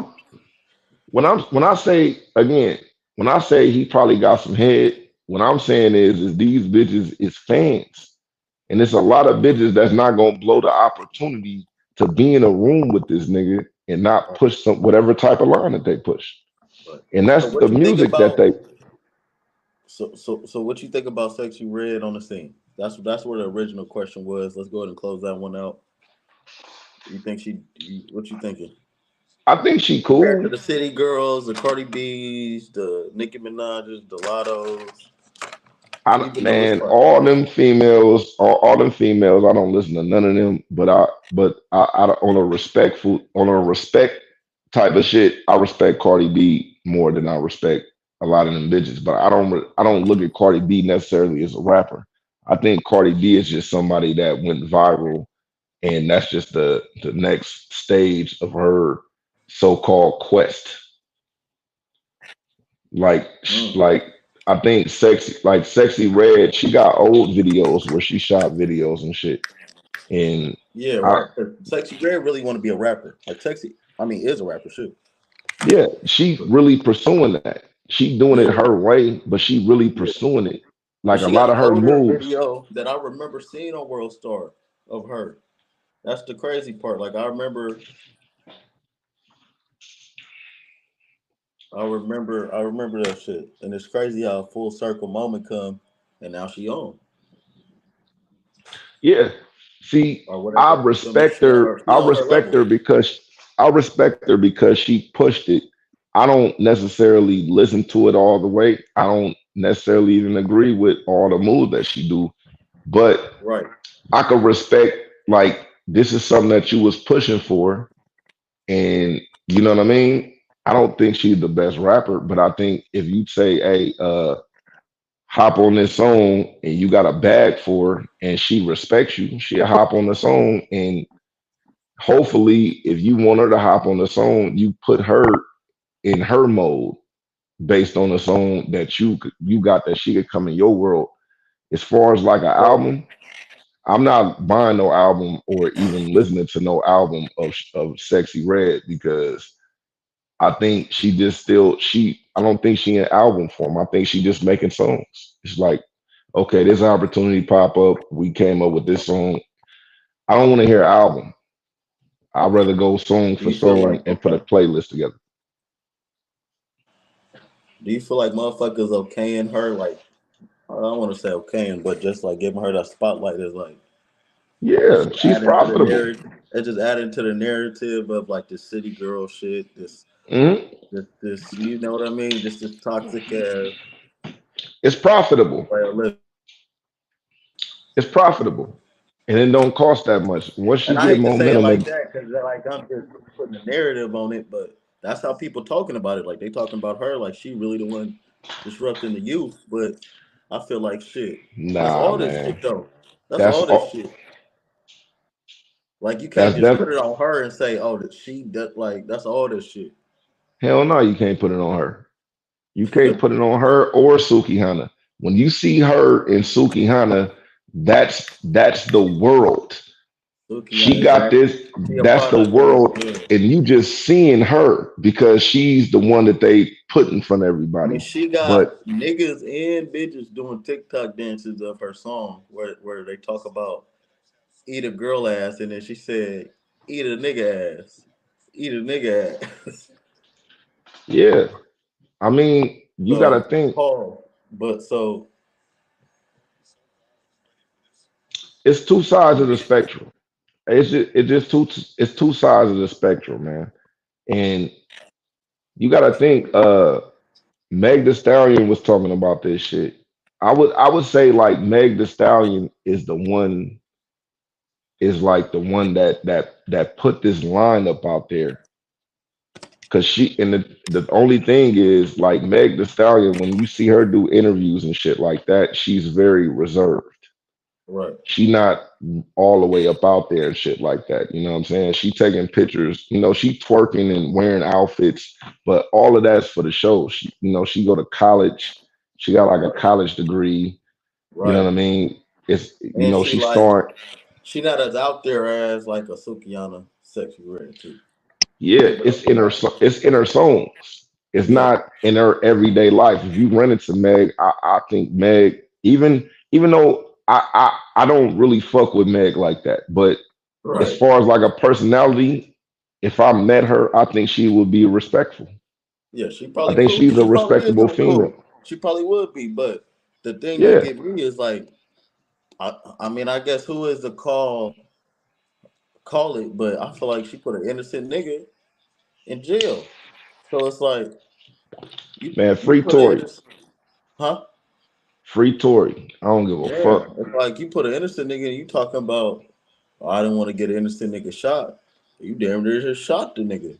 when I say again, when I say he probably got some head, what I'm saying is these bitches is fans, and it's a lot of bitches that's not gonna blow the opportunity to be in a room with this nigga and not Right, push some whatever type of line that they push, right. and So that's the what you think music that about? they. So what you think about Sexy Red on the scene? That's where the original question was. Let's go ahead and close that one out. You think what you thinking? I think she Compared to cool. the City Girls, the Cardi B's, the Nicki Minaj's, the Lottos, even though it's Man, funny. all them females, I don't listen to none of them. On a respect type of shit, I respect Cardi B more than I respect a lot of them bitches. But I don't look at Cardi B necessarily as a rapper. I think Cardi B is just somebody that went viral, and that's just the next stage of her so-called quest. Like, Mm, like I think Sexy Red, she got old videos where she shot videos and shit. And Yeah, I right. 'Cause Sexy Red really want to be a rapper. Like Sexy, I mean, is a rapper, shit. yeah, she really pursuing that. She doing it Yeah, her way, but she really yeah. pursuing it. Like But a she got lot an of her older moves. video that I remember seeing on World Star of her. That's the crazy part. Like I remember that shit. And it's crazy how a full circle moment come and now she on. Yeah. See, Or I whatever. You feel me? respect her. She I on her respect her level. because she pushed it. I don't necessarily listen to it all the way. I don't necessarily even agree with all the moves that she do, but Right. I could respect like this is something that you was pushing for, and you know what I mean. I don't think she's the best rapper, but I think if you say, "Hey, hop on this song," and you got a bag for her, and she respects you, she'll hop on the song, and hopefully, if you want her to hop on the song, you put her in her mode based on the song that you got that she could come in your world. As far as like an So album, I'm not buying no album or even listening to no album of Sexy Red because I think she just still she I don't think she in album form. I think she just making songs. It's like, okay, this opportunity pop up. We came up with this song. I don't want to hear an album. I'd rather go song do for you feel song like and put a okay. playlist together. Do you feel like motherfuckers okaying her like I don't want to say okaying, but just like giving her that spotlight is like it's Yeah, just she's adding to the profitable. narrative. It's just adding to the narrative of like this city girl shit. Mhm. This. You know what I mean? Just this toxic ass It's profitable. way of living. It's profitable, and it don't cost that much. Once And she I get hate to say it momentum, like that because like I'm just putting a narrative on it, but that's how people talking about it. Like they talking about her like she really the one disrupting the youth. But I feel like shit. That's nah, all this man. shit though. That's That's all this all. shit. Like you can't That's just put def. it on her and say, "Oh, that she that like that's all this shit." Hell no, you can't put it on her. You can't put it on her or Suki Hana. When you see her and Suki Hana, that's the world. She Sukiana is got that this. she a That's the product of it. world, Yeah. and you just seeing her because she's the one that they put in front of I mean, everybody. she got But niggas and bitches doing TikTok dances of her song where they talk about eat a girl ass, and then she said, "Eat a nigga ass, eat a nigga ass." yeah, I mean, you got to So, think Paul, but so it's two sides of the spectrum. It's just two sides of the spectrum, man. And you got to think. Meg The Stallion was talking about this shit. I would say like Meg The Stallion is like the one that put this line up out there. Cause the only thing is like Meg The Stallion, when you see her do interviews and shit like that, she's very reserved. right, She not all the way up out there and shit like that. You know what I'm saying? She taking pictures, she twerking and wearing outfits, but all of that's for the show. She go to college. She got like a right, college degree. You know right, what I mean? It's and she she like start. she not as out there as like a Sukiana sexy red too. Yeah, But I feel like it's in her songs. It's yeah, not in her everyday life. If you run into Meg, I think Meg, even though I don't really fuck with Meg like that, but as right, far as like a personality, if I met her, I think she would be respectful. yeah, she I probably think cool. she's a She probably is respectable cool. female. She probably would be, but the thing that Yeah, get me is like I mean, I guess who is the call it, but I feel like she put an innocent nigga in jail. So it's like man, you free put an Tory, innocent, huh? free Tory. I don't give a Yeah, fuck. it's like you put an innocent nigga and you talking about "Oh, I didn't want to get an innocent nigga shot. You damn near just shot the nigga.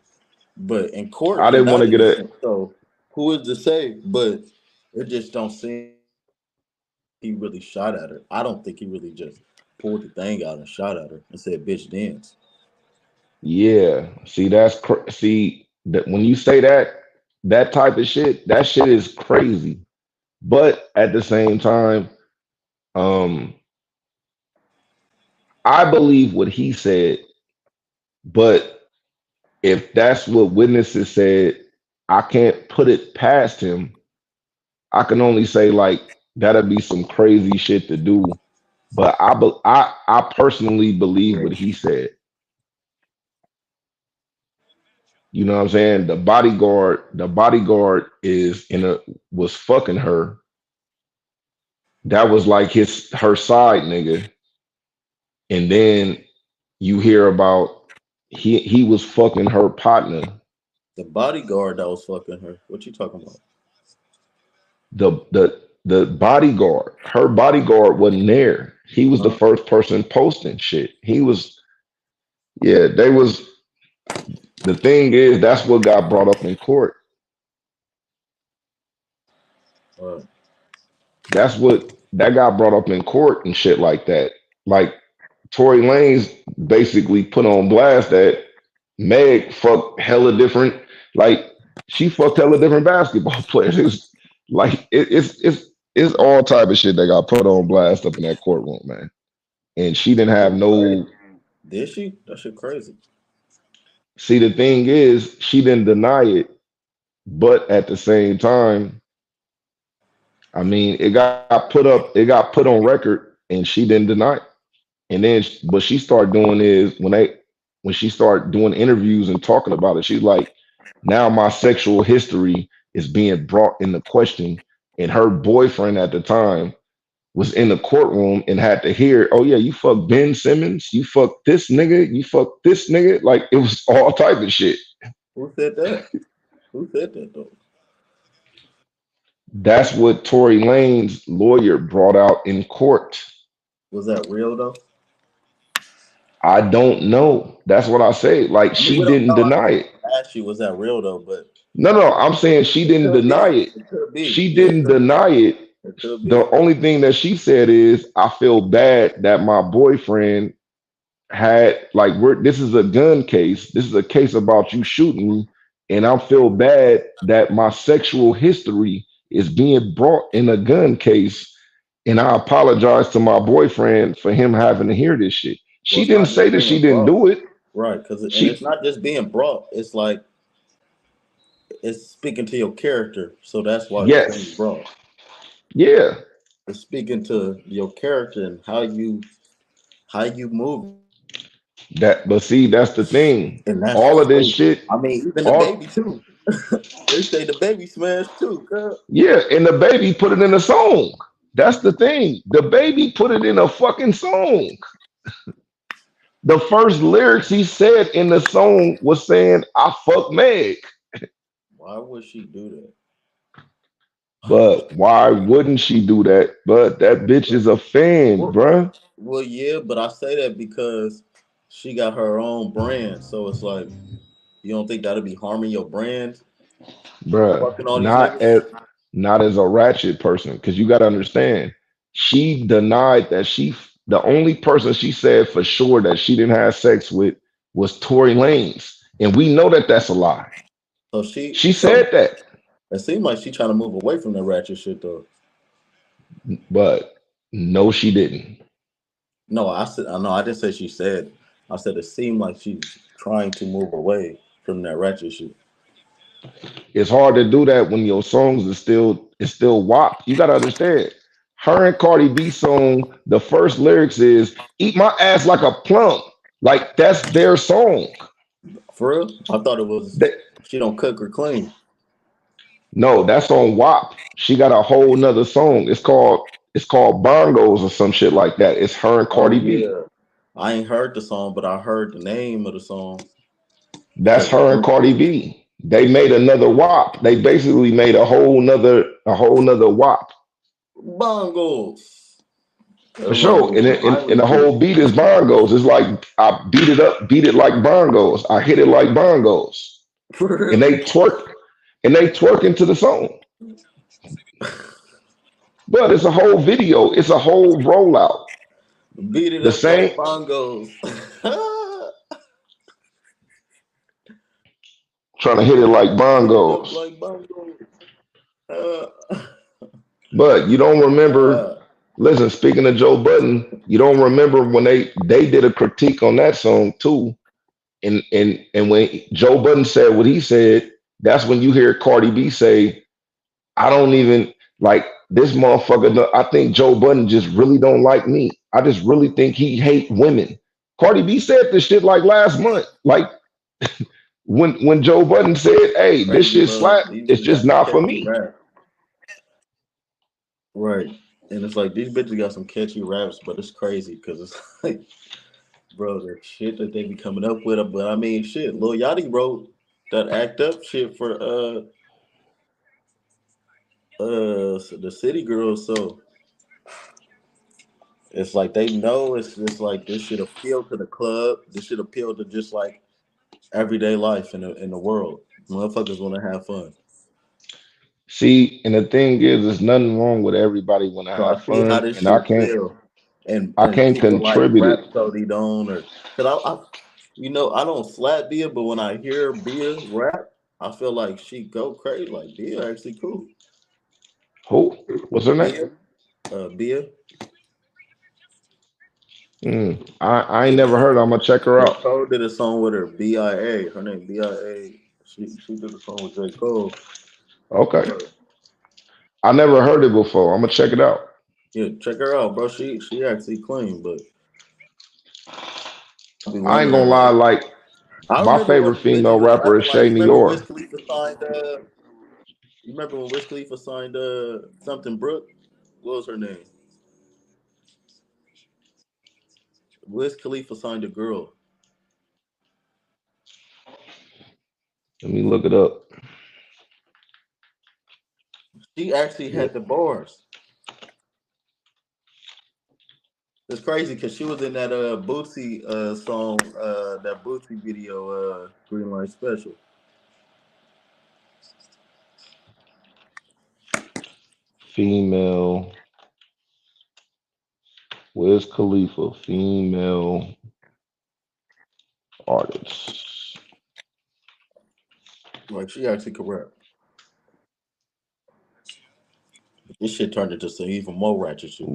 But in court I he didn't want not to get a innocent. So who is to say? But it just don't seem he really shot at her. I don't think he really just pulled the thing out and shot at her and said bitch dance. yeah. See, see that when you say that type of shit, that shit is crazy. But at the same time, um, I believe what he said, but if that's what witnesses said, I can't put it past him. I can only say like that'd be some crazy shit to do. But I personally believe what he said. You know what I'm saying? The bodyguard is in a was fucking her. That was like her side nigga. And then you hear about he was fucking her partner. The bodyguard that was fucking her. What you talking about? The bodyguard, her bodyguard wasn't there. He was the Huh? first person posting shit. He was, yeah, they was the thing is that's what got brought up in court. Uh, That's what that got brought up in court and shit like that. Like Tory Lanez basically put on blast that Meg fucked hella different, like she fucked hella different basketball players. It's like it's all type of shit that got put on blast up in that courtroom, man. And she didn't have no. did she? That shit crazy. See, the thing is, she didn't deny it, but at the same time, I mean, it got put on record, and she didn't deny it. And then what she started doing is when she started doing interviews and talking about it, she's like, now my sexual history is being brought into question. And her boyfriend at the time was in the courtroom and had to hear, oh yeah, you fuck Ben Simmons, you fuck this nigga, you fuck this nigga. Like it was all type of shit. Who said that? Who said that though? That's what Tory Lane's lawyer brought out in court. Was that real though? I don't know. That's what I say. Like I mean, she we don't didn't know. deny it. I asked you, was that real though? But No, I'm saying she it didn't could deny be. it. It could be. She Yeah, didn't deny it. it could be. The only thing that she said is, I feel bad that my boyfriend had like this is a gun case. This is a case about you shooting me, and I feel bad that my sexual history is being brought in a gun case. And I apologize to my boyfriend for him having to hear this shit. Well, She it's didn't not say just that being she didn't brought, do it. right? Because and it's She, not just being brought. It's like it's speaking to your character, so that's why it's being yes, brought. yeah. It's speaking to your character and how you move, But see, that's the thing. and that's All of this crazy. shit, I mean, even the baby all too. They say the baby smashed too, girl. yeah, and the baby put it in a song. That's the thing. The baby put it in a fucking song. The first lyrics he said in the song was saying, I fuck Meg. Why would she do that? But why wouldn't she do that? But that bitch is a fan, Well, bruh. well, yeah, but I say that because she got her own brand, so it's like you don't think that'll be harming your brand, Bruh. fucking all these niggas. Not as a ratchet person. Cause you gotta understand, she denied that the only person she said for sure that she didn't have sex with was Tory Lanez. And we know that that's a lie. So She said that. it seems like she trying to move away from that ratchet shit though. But no, she didn't. No, I said I know. I didn't say she said. I said it seemed like she's trying to move away from that ratchet shit. It's hard to do that when your songs is still WAP. You gotta understand. Her and Cardi B song, the first lyrics is "Eat my ass like a plum." Like that's their song. For real, I thought it was That, she don't cook or clean. no, that's on WAP. She got a whole nother song. It's called Bongos or some shit like that. It's her and Oh Cardi B. yeah, I ain't heard the song, but I heard the name of the song That's because her and Cardi B. They made another WAP. They basically made a whole nother WAP. bongos. For Everybody sure. And, moving it, and, and island the too. whole beat is bongos. It's like I beat it up, beat it like bongos. I hit it like bongos. For And real. they twerk into the song. But it's a whole video. It's a whole rollout. Beat it The up like same bongos. trying to hit it like Beat it up bongos. like bongos. Uh, But you don't remember. Uh, Listen, speaking of Joe Budden, you don't remember when they did a critique on that song too. And when Joe Budden said what he said, that's when you hear Cardi B say, "I don't even like this motherfucker. I think Joe Budden just really don't like me. I just really think he hate women." Cardi B said this shit like last month. Like when Joe Budden said, "Hey, this crazy, shit bro. slap. These It's bitches got just some not for catchy me." rap, right? And it's like these bitches got some catchy raps, but it's crazy because it's like, bro, the shit that they be coming up with. But I mean, shit, Lil Yachty wrote that act up shit for the City Girls, so it's like they know it's just like this should appeal to the club. This should appeal to just like everyday life in the world. Motherfuckers want to have fun. See, and the thing is, there's nothing wrong with everybody want to So I have see how fun, this and shit feel, I and can't people like contribute it. Rhapsody don't, or because I don't slap Bia, but when I hear Bia rap, I feel like she go crazy. Like Bia actually cool. Who? What's her name? Bia, Bia. I ain't never heard her. I'm gonna check her J. out. Cole did a song with her, BIA. Her name BIA. She did a song with J. Cole. Okay, Uh, I never heard it before. I'm gonna check it out. yeah, check her out, bro. She actually clean, but I be I ain't gonna wondering lie. like Like I my remember when favorite female bitches was rapper is rapping like Shay you remember Wiz Dior. Khalifa signed you remember when Wiz Khalifa signed something Brooke? What was her name? Wiz Khalifa signed a girl. Let me look it up. She actually Yeah. had the bars. It's crazy because she was in that Bootsy song, that Bootsy video, Green Light Special. Female Wiz Khalifa, female artist. Like she actually could rap. This shit turned into some even more ratchet shit.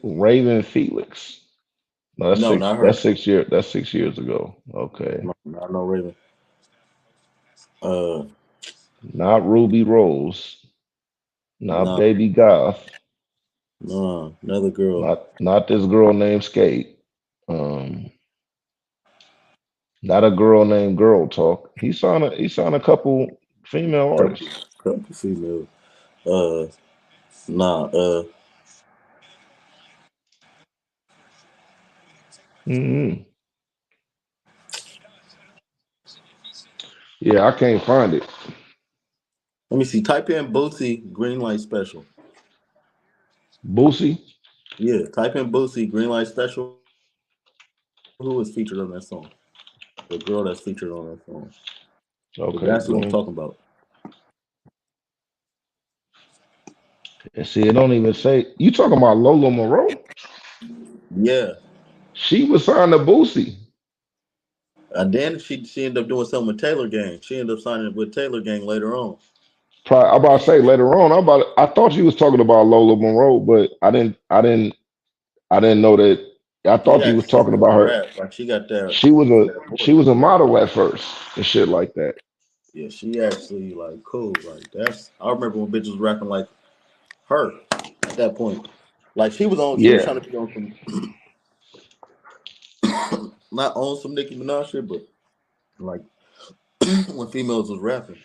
Raven Felix. No, that's No, six. not her. That's 6 years ago. Okay. No, not no Raven. Uh, Not Ruby Rose. Not nah, Baby Goth. nah, another girl. Not this girl named Skate. Um, Not a girl named Girl Talk. He signed a couple female Couple, artists. couple female. Uh, nah. Hmm. Yeah, I can't find it. Let me see. Type in Bootsy Green Light Special. Boosie. Yeah, type in Bootsy Green Light Special. Who was featured on that song? The girl that's featured on that song. Okay, That's what I'm Green. talking about. And see, it don't even say you talking about Lola Moreau. Yeah. She was signed to Boosie. And then she ended up doing something with Taylor Gang. She ended up signing with Taylor Gang later on. Probably, I'm about to say later on. I thought you was talking about Lola Monroe, but I didn't know that. I She thought you was actually talking about can her. rap. Like she got that that She voice. was a model at first and shit like that. Yeah, she actually like cool. Like that's I remember when bitches was rapping like her at that point. Like she was Yeah, trying to be on some not on some Nicki Minaj shit, but like when females was rapping.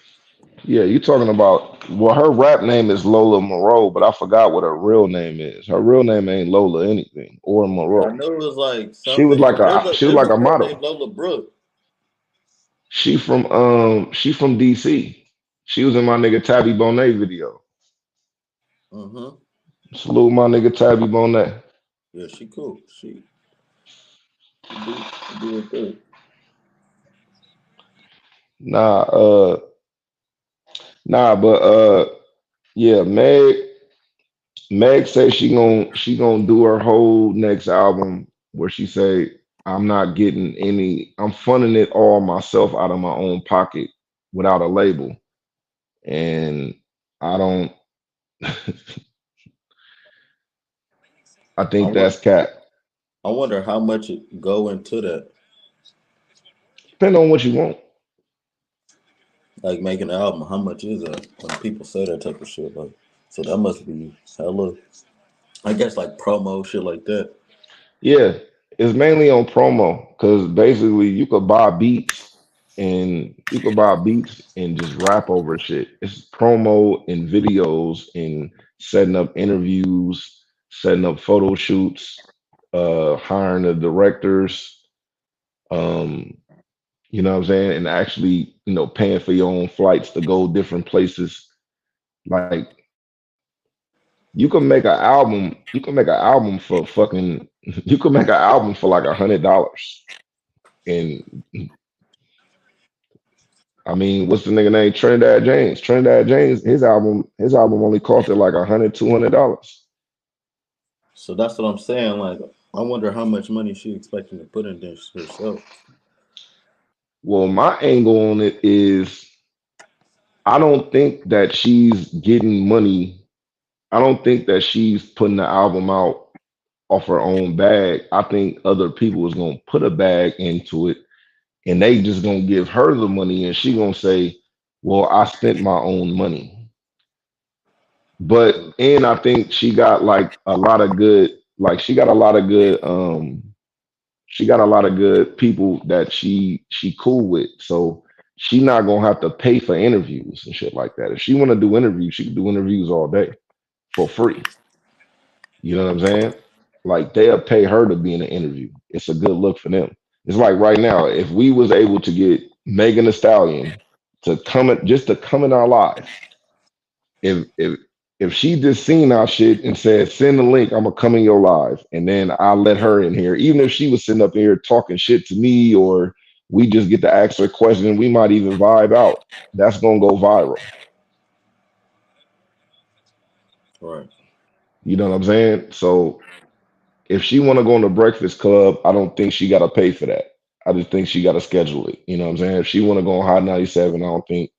yeah. You talking about? Well, her rap name is Lola Moreau, but I forgot what her real name is. Her real name ain't Lola anything or Yeah, I Moreau. know it was like She was something like because a she was there's like a a girl model. named Lola Brooke. She from DC. She was in my nigga Tabby Bonet video. Uh-huh. Salute my nigga Tabby Bonet. Yeah, she cool. She do it good. Nah, but yeah, Meg says she gonna do her whole next album where she say I'm not getting any. I'm funding it all myself out of my own pocket without a label, and I don't. I I think wonder, that's cap. I wonder how much it go into that, Depending on what you want. like making an album. How much is that when people say that type of shit? Like, so that must be hella. I guess like promo shit like that. Yeah, it's mainly on promo because basically you could buy beats and just rap over shit. It's promo and videos and setting up interviews, setting up photo shoots, hiring the directors, um, you know what I'm saying, and actually, paying for your own flights to go different places. Like you can make an album for fucking you can make an album for like $100. And I mean, what's the nigga name? Trinidad James. Trinidad James, his album only costed like $100, $200. So that's what I'm saying. Like, I wonder how much money she expecting to put in this herself. Well, my angle on it is I don't think that she's getting money. I don't think that she's putting the album out off her own bag. I think other people is gonna put a bag into it and they just gonna give her the money and she gonna say, well, I spent my own money. But and I think she got like a lot of good, like she got a lot of good people that she cool with. So she not gonna have to pay for interviews and shit like that. If she wanna do interviews, she can do interviews all day for free. You know what I'm saying? Like they'll pay her to be in an interview. It's a good look for them. It's like right now, if we was able to get Megan Thee Stallion to come in our live, if she just seen our shit and said, send the link, I'm gonna come in your live, and then I'll let her in here, even if she was sitting up here talking shit to me, or we just get to ask her question, we might even vibe out. That's gonna go viral. Right. You know what I'm saying? So if she want to go on the Breakfast Club, I don't think she got to pay for that. I just think she got to schedule it. You know what I'm saying? If she want to go on Hot 97, I don't think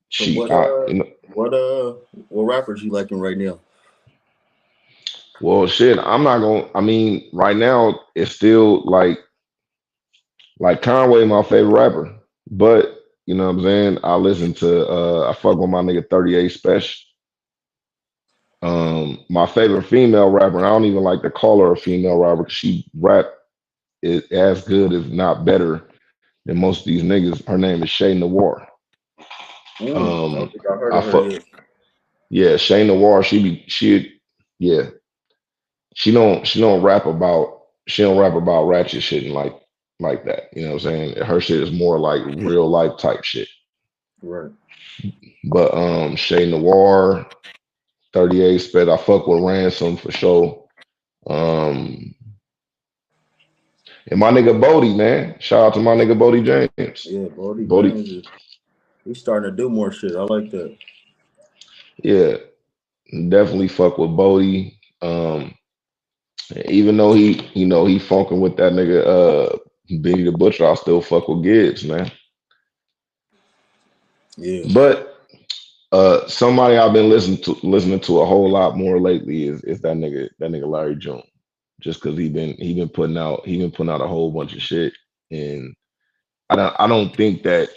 So she. what rappers you liking right now? Well, shit, I'm not going. I mean, right now it's still like Conway, my favorite rapper. But you know what I'm saying? I listen to. I fuck with my nigga 38 Special. My favorite female rapper. And I don't even like to call her a female rapper 'cause she rap is as good, if not better, than most of these niggas. Her name is Shay Noir. I don't Um, think I heard I of her fuck, yet. yeah, Shay Noir. Yeah, she don't rap about ratchet shit and like that. You know what I'm saying? Her shit is more like real life type shit. Right. But Shay Noir, 38 Sped. I fuck with Ransom for sure. Um, and my nigga Bodie, man. Shout out to my nigga Bodie James. Yeah, Brody Bodie, James he's starting to do more shit. I like that. yeah, definitely fuck with Bodie. Even though he funking with that nigga Benny the Butcher, I still fuck with Gibbs, man. Yeah. But somebody I've been listening to a whole lot more lately is that nigga Larry June. Just because he been putting out a whole bunch of shit, and I don't think that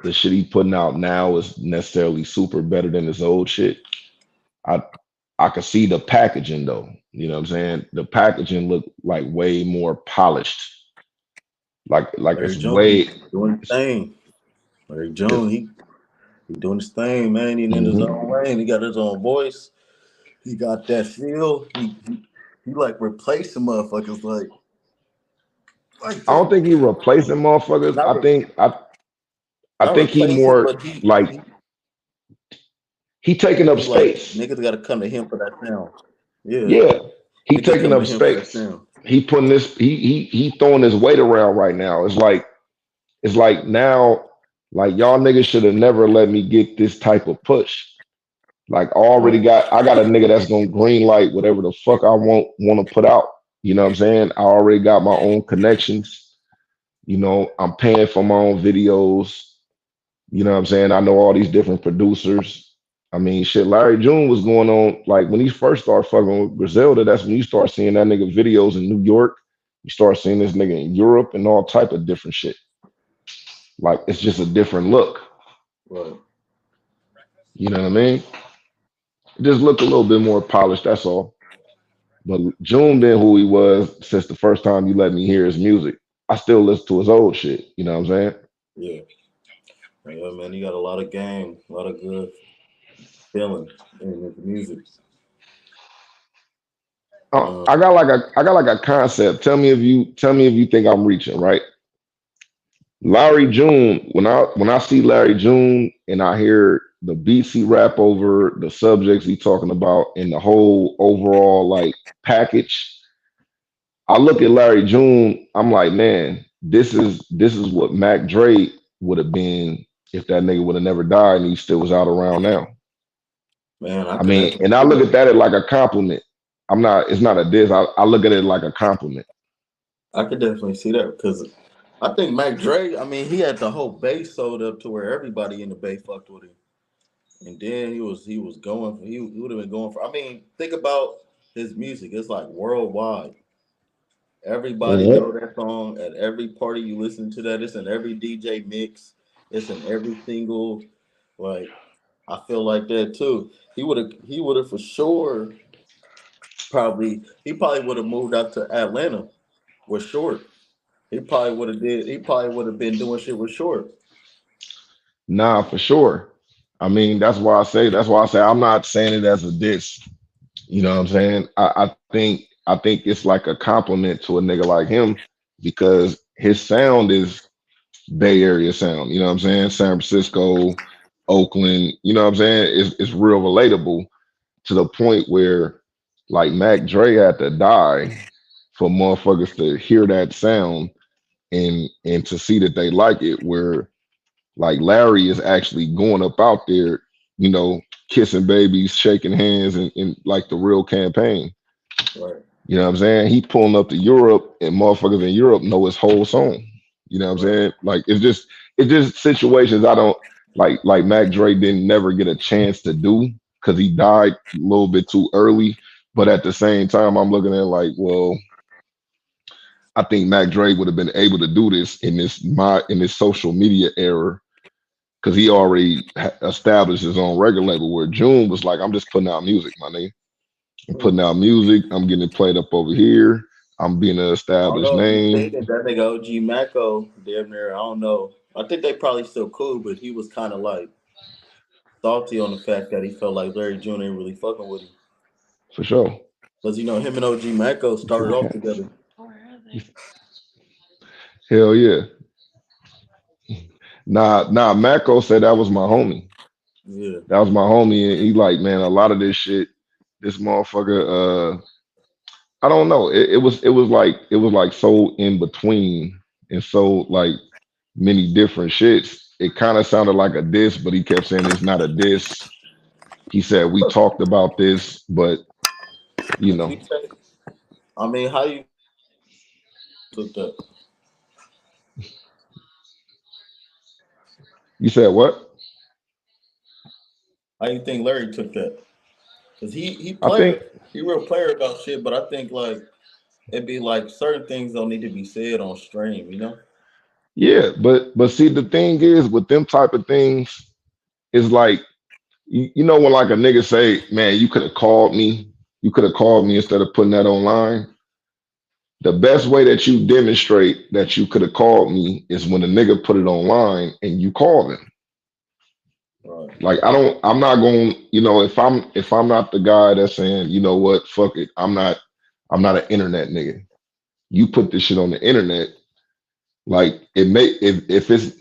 the shit he putting out now is necessarily super better than his old shit. I I could see the packaging though. You know what I'm saying? The packaging look like way more polished. Like Larry it's Jones, he way doing his thing. Larry it's Jones, he doing his thing, man. He in his mhm. own lane. He got his own voice. He got that feel. He like replacing motherfuckers like I don't that. think he replacing motherfuckers. Not I re, think I not think he replacing, more but like he taking up he like space. niggas got to come to him for that sound. Yeah, Yeah, he niggas taking coming up to him for that space. sound. He putting this. He throwing his weight around right now. It's like now, like y'all niggas should have never let me get this type of push. Like Right. I got a nigga that's gonna green light whatever the fuck I want to put out. You know what I'm saying? I already got my own connections. I'm paying for my own videos. You know what I'm saying? I know all these different producers. I mean, shit, Larry June was going on like when he first started fucking with Griselda. That's when you start seeing that nigga videos in New York. You start seeing this nigga in Europe and all type of different shit. Like it's just a different look. Right. You know what I mean? It just look a little bit more polished. That's all. But June been who he was since the first time you let me hear his music. I still listen to his old shit. You know what I'm saying? Yeah. Yeah, man, he got a lot of game, a lot of good feeling in his music. I got like a concept. Tell me if you think I'm reaching right. Larry June. When I see Larry June and I hear the beats he rap over, the subjects he talking about, and the whole overall like package, I look at Larry June. I'm like, man, this is what Mac Dre would have been if that nigga would have never died and he still was out around now. Man, I I could mean, definitely and I see look at that. that as like a compliment. I'm not. It's not a diss. I look at it like a compliment. I could definitely see that because I think Mac Dre, I mean, he had the whole base sold up to where everybody in the Bay fucked with him. And then he was going for he would have been going for I mean, think about his music. It's like worldwide. Everybody Mhm. know that song at every party you listen to that. It's in every DJ mix. It's in every single like I feel like that too. He would have for sure he probably would have moved out to Atlanta with Short. He probably would have been doing shit with Short. Nah, for sure. I mean, that's why I say I'm not saying it as a diss. You know what I'm saying? I think it's like a compliment to a nigga like him because his sound is Bay Area sound. You know what I'm saying? San Francisco, Oakland. You know what I'm saying? It's real relatable to the point where like Mac Dre had to die for motherfuckers to hear that sound and to see that they like it. Where like Larry is actually going up out there, you know, kissing babies, shaking hands, and like the real campaign. Right. You know what I'm saying? He pulling up to Europe, and motherfuckers in Europe know his whole song. You know what I'm Right. saying? Like it's just situations I don't like. Mac Dre didn't never get a chance to do because he died a little bit too early. But at the same time, I'm looking at it like, well, I think Mac Dre would have been able to do this in this social media era because he already established his own record label. Where June was like, I'm just putting out music, my nigga. I'm True. putting out music. I'm getting it played up over here. I'm being an I don't established know if you name thinking that nigga OG Mako damn near. I don't know. I think they probably still cool, but he was kind of like salty on the fact that he felt like Larry June ain't really fucking with him for sure. because him and OG Mako You see started the off cats? together. Hell yeah. Nah. Mako said that was my homie. Yeah. That was my homie, and he like, man, a lot of this shit, this motherfucker. I don't know. It was like so in between and so like many different shits. It kind of sounded like a diss, but he kept saying it's not a diss. He said we talked about this, but you If know, he say, I mean, how you took that? you said what? How you think Larry took that? Cause he I think player, he real player about shit, but I think like it'd be like certain things don't need to be said on stream, you know? yeah, but see the thing is with them type of things is like you know when like a nigga say, man, you could have called me instead of putting that online. The best way that you demonstrate that you could have called me is when a nigga put it online and you call them. Right. Like I'm not going, if I'm not the guy that's saying, you know what, fuck it. I'm not an internet nigga. You put this shit on the internet, like it may if it's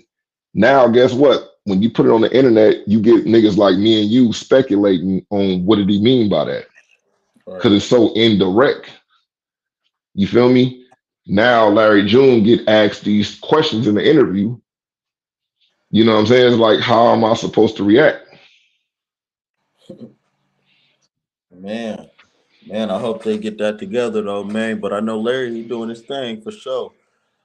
now, guess what? When you put it on the internet, you get niggas like me and you speculating on what did he mean by that? Right. Because it's so indirect. You feel me? Now Larry June get asked these questions in the interview. You know what I'm saying? It's like, how am I supposed to react? Man, man, I hope they get that together though, man. But I know Larry, he doing his thing for sure.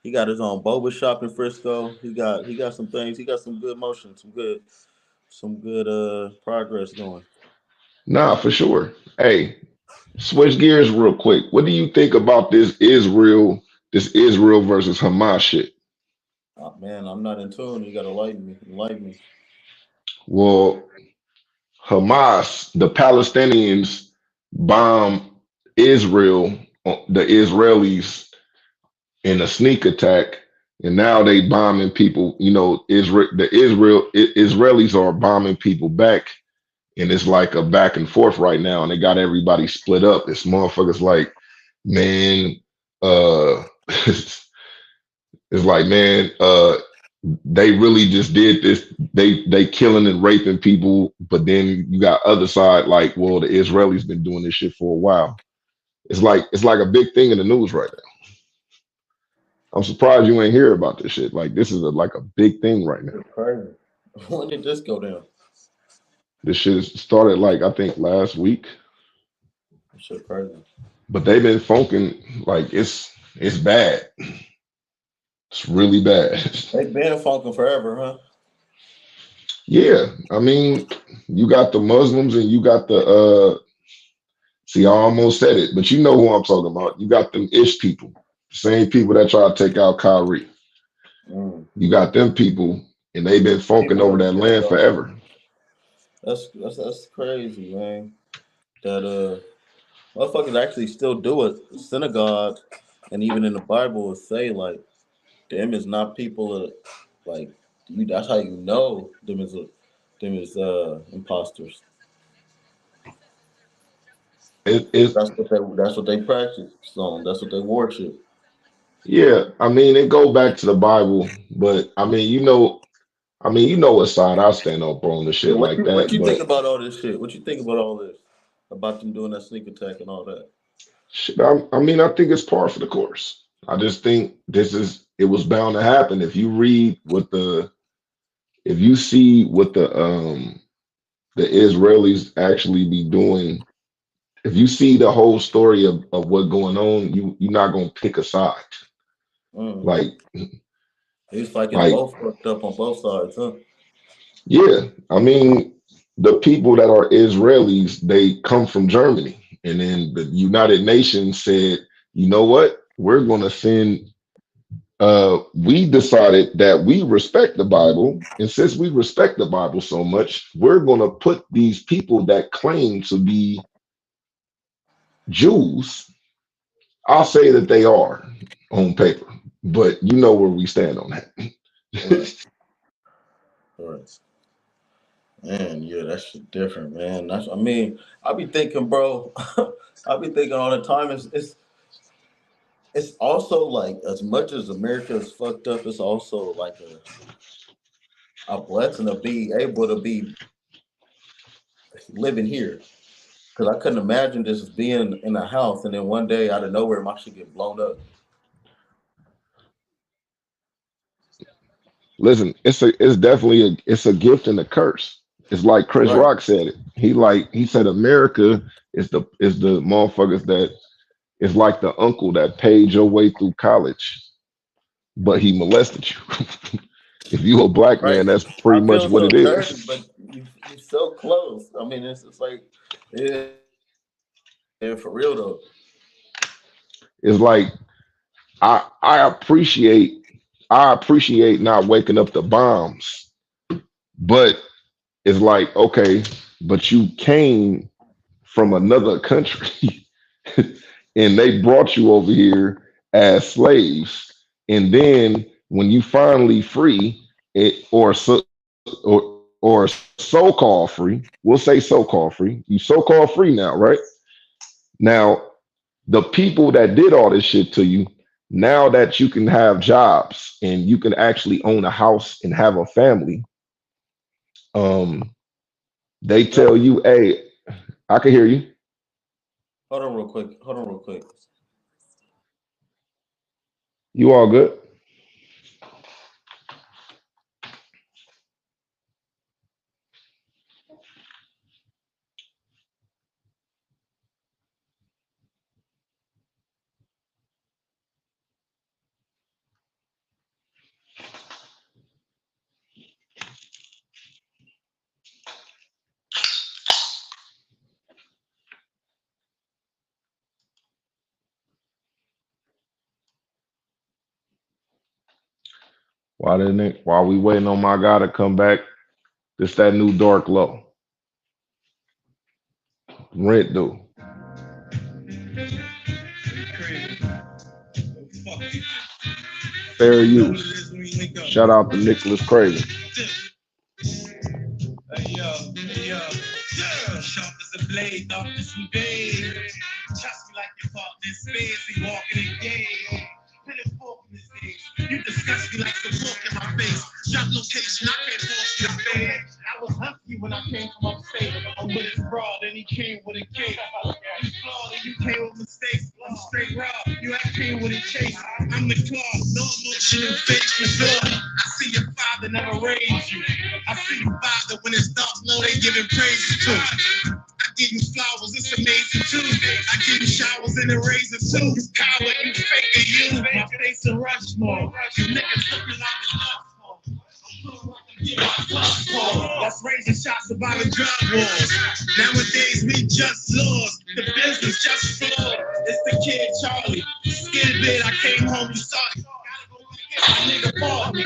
He got his own boba shop in Frisco. He got some things. He got some good motion, some good some good progress going. Nah, for sure. Hey, switch gears real quick. What do you think about this Israel versus Hamas shit? Oh, man, I'm not in tune. You gotta lighten me. Enlighten me. Well, Hamas, the Palestinians bomb Israel, the Israelis in a sneak attack, and now they bombing people. Israelis are bombing people back, and it's like a back and forth right now, and they got everybody split up. This motherfuckers like, man, it's like, man, they really just did this. They killing and raping people, but then you got other side like, well, the Israelis been doing this shit for a while. It's like a big thing in the news right now. I'm surprised you ain't hear about this shit. Like this is like a big thing right now. It's crazy. When did this go down? This shit started like I think last week, This shit crazy. but they've been funking like it's bad. It's really bad. They've been funking forever, huh? Yeah, I mean, you got the Muslims and you got the see, I almost said it, but you know who I'm talking about. You got them ish people, same people that try to take out Kyrie. Mm. You got them people, and they've been funking People over are that scared, land though. forever. That's crazy, man. That motherfuckers actually still do it. The synagogue and even in the Bible will say like them is not people like you. That's how you know them is imposters. It's That's what they practice. So that's what they worship. yeah. I mean, it go back to the Bible, but I mean, you know what side I stand up on the Yeah, shit what like you what that. you think But about all this shit? What you think about all this? About them doing that sneak attack and all that? shit, I mean, I think it's par for the course. I just think it was bound to happen. If you see what the Israelis actually be doing, if you see the whole story of what's going on, you're not gonna pick a side. Mm. Like It's like it's like both fucked up on both sides, huh? yeah, I mean the people that are Israelis, they come from Germany, and then the United Nations said, you know what, we're gonna send. We decided that we respect the Bible, and since we respect the Bible so much, we're gonna put these people that claim to be Jews. I'll say that they are on paper, but you know where we stand on that. Right, right. Man, yeah, that shit different, man. I mean, I be thinking, bro. I be thinking all the time. It's also like as much as America is fucked up, it's also like a blessing to be able to be living here. Because I couldn't imagine just being in a house and then one day out of nowhere my shit get blown up. Listen, it's definitely a gift and a curse. It's like Chris Right. Rock said it. He said America is the motherfuckers that is like the uncle that paid your way through college, but he molested you. If you a black man, Right. that's pretty I much feel what so it dirty, is. but you so close. I mean, it's like, yeah, yeah, for real though. It's like I appreciate not waking up to bombs, but it's like okay, but you came from another country and they brought you over here as slaves, and then when you finally free it or so-called free, we'll say so-called free, you so-called free now, right? Now the people that did all this shit to you, now that you can have jobs and you can actually own a house and have a family, um they tell Yo, you, hey, I can hear you. hold on real quick. Hold on real quick. You all good? While we waiting on my guy to come back, this that new Dark Low. Rent do. Fair use. Shout out to Nicholas Craven. Hey yo, sharp as a blade, dark as some days. Trust me like your partner space, he walking in game. Put a fork in his face. You disgust me like the fork in my face. Drop location, I can't force you to fade. I was husky when I came from upstate. I'm with his broad and he came with a cake. You flawed and you came with mistakes. I'm straight raw, you act came with a chase. I'm the claw, no emotion and face for sure. I see your father never raised you. I see you father when it's dark low, they giving praise to. I give you flowers, it's amazing too. I give you showers and a razor too. You coward, you faker, you. My face a Rushmore. You niggas looking like a Let's raise the shots about the drug wars. Nowadays we just lost. The business just flawed. It's the kid Charlie. Skin bit, I came home, you saw it. My nigga bought me.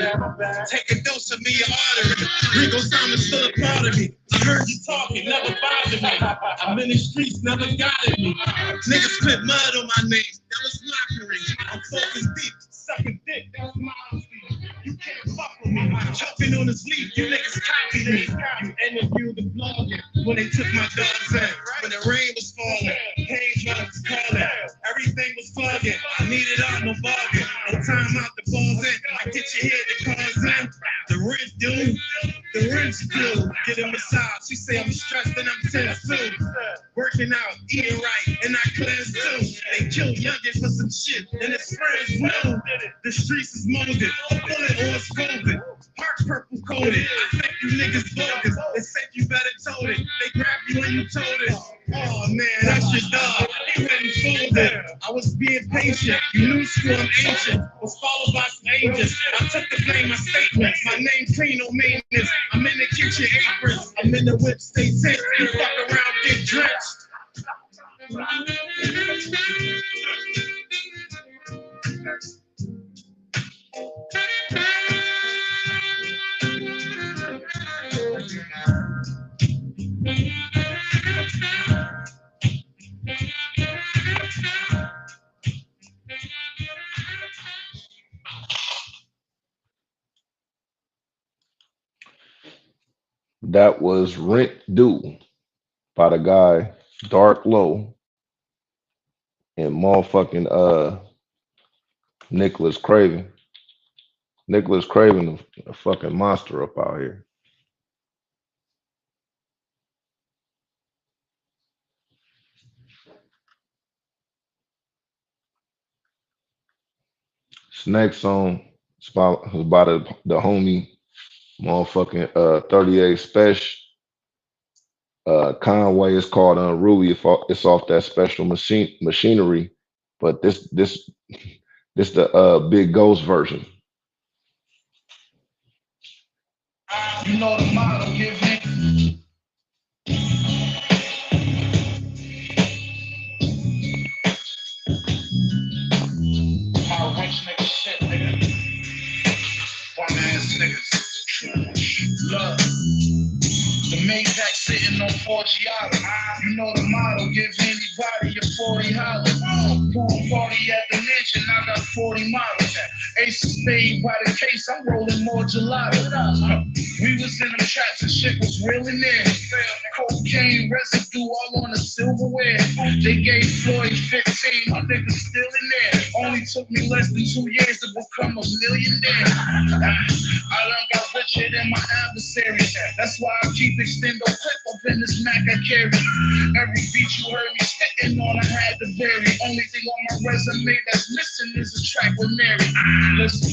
Take a dose of me, your artery. Rico sound is still a part of me. I heard you talking, never bothered me. I'm in the streets, never guided me. Niggas spit mud on my name. That was mockery. I'm focused deep, sucking dick. That's my speech. You can't fuck with me. Choking on his leaf, you niggas copy me. You interviewed the blogger when they took my dogs in. When the rain was falling, page runners calling. Everything was flooding. I needed all no bargain. No time out the balls in. I get your head the cars in. The rent due. The rent's due. Get a massage. She say I'm stressed and I'm tense too. Working out, eating right, and I cleanse too. They kill youngin' for some shit, and his friends know. The streets is molded. A bullet or it's folded. Park purple coated. I think you niggas bogus. They said you better told it. They grabbed you when you told it. Oh man, that's your dog. He went and folded. I was being patient. You knew school, I'm ancient. Was followed by some angels. I took the blame, my statements. My name clean, no maintenance. I'm in the kitchen apron. I'm in the whip, stay tense. You fuck around, get drenched. That was Rent Due by the guy Dark Low and motherfucking Nicholas Craven. Nicholas Craven, a fucking monster up out here. This next song is by the homie motherfucking 38 Special. Conway is called Unruly. It's off that special machinery, but this the Big Ghost version. You know the motto, give me. How rich nigga shit, nigga. One ass niggas. Love. The Maybach sitting on Forgiato. You know the motto, give anybody a 40 holler. Pool party at the mansion, I got 40 models. Ace of spade by the case, I'm rolling more gelato. We was in them traps and shit was real in there. Cocaine residue all on the silverware. They gave Floyd 15, my niggas still in there. Only took me less than 2 years to become a millionaire. I done got richer than my adversaries. That's why I keep extendo clip up in this Mac I carry. Every beat you heard me spitting on, I had to vary. Only thing on my resume that's missing is a track with Mary. Listen,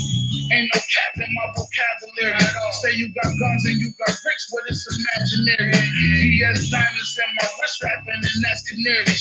ain't no cap in my vocabulary. Say you got guns and you got bricks, but it's imaginary. PS diamonds in my wrist rapping, and that's canary.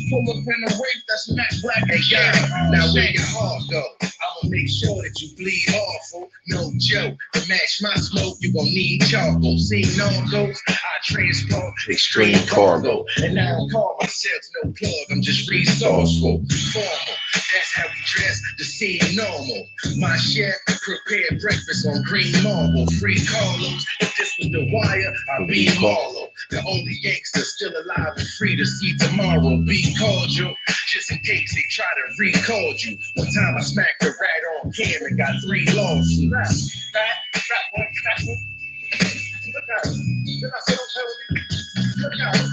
Pull up in a wave that's Mac Black and Gary. Now we get hard though. I'm a make sure that you bleed awful. No joke, to match my smoke, you gon' need charcoal. Seen narcos, I transport extreme cargo. And I don't call myself no plug, I'm just resourceful. Formal, that's how we dress to seem normal. My chef prepared breakfast on green marble. Free Carlos, if this was The Wire, I'd be Marlo. The only gangster still alive and free to see tomorrow. Be cordial, just in case they try to record you. One time I smacked a rat on camera and got 3 lawsuits. Fat one. Look at him. Did I say don't tell me? Look at him.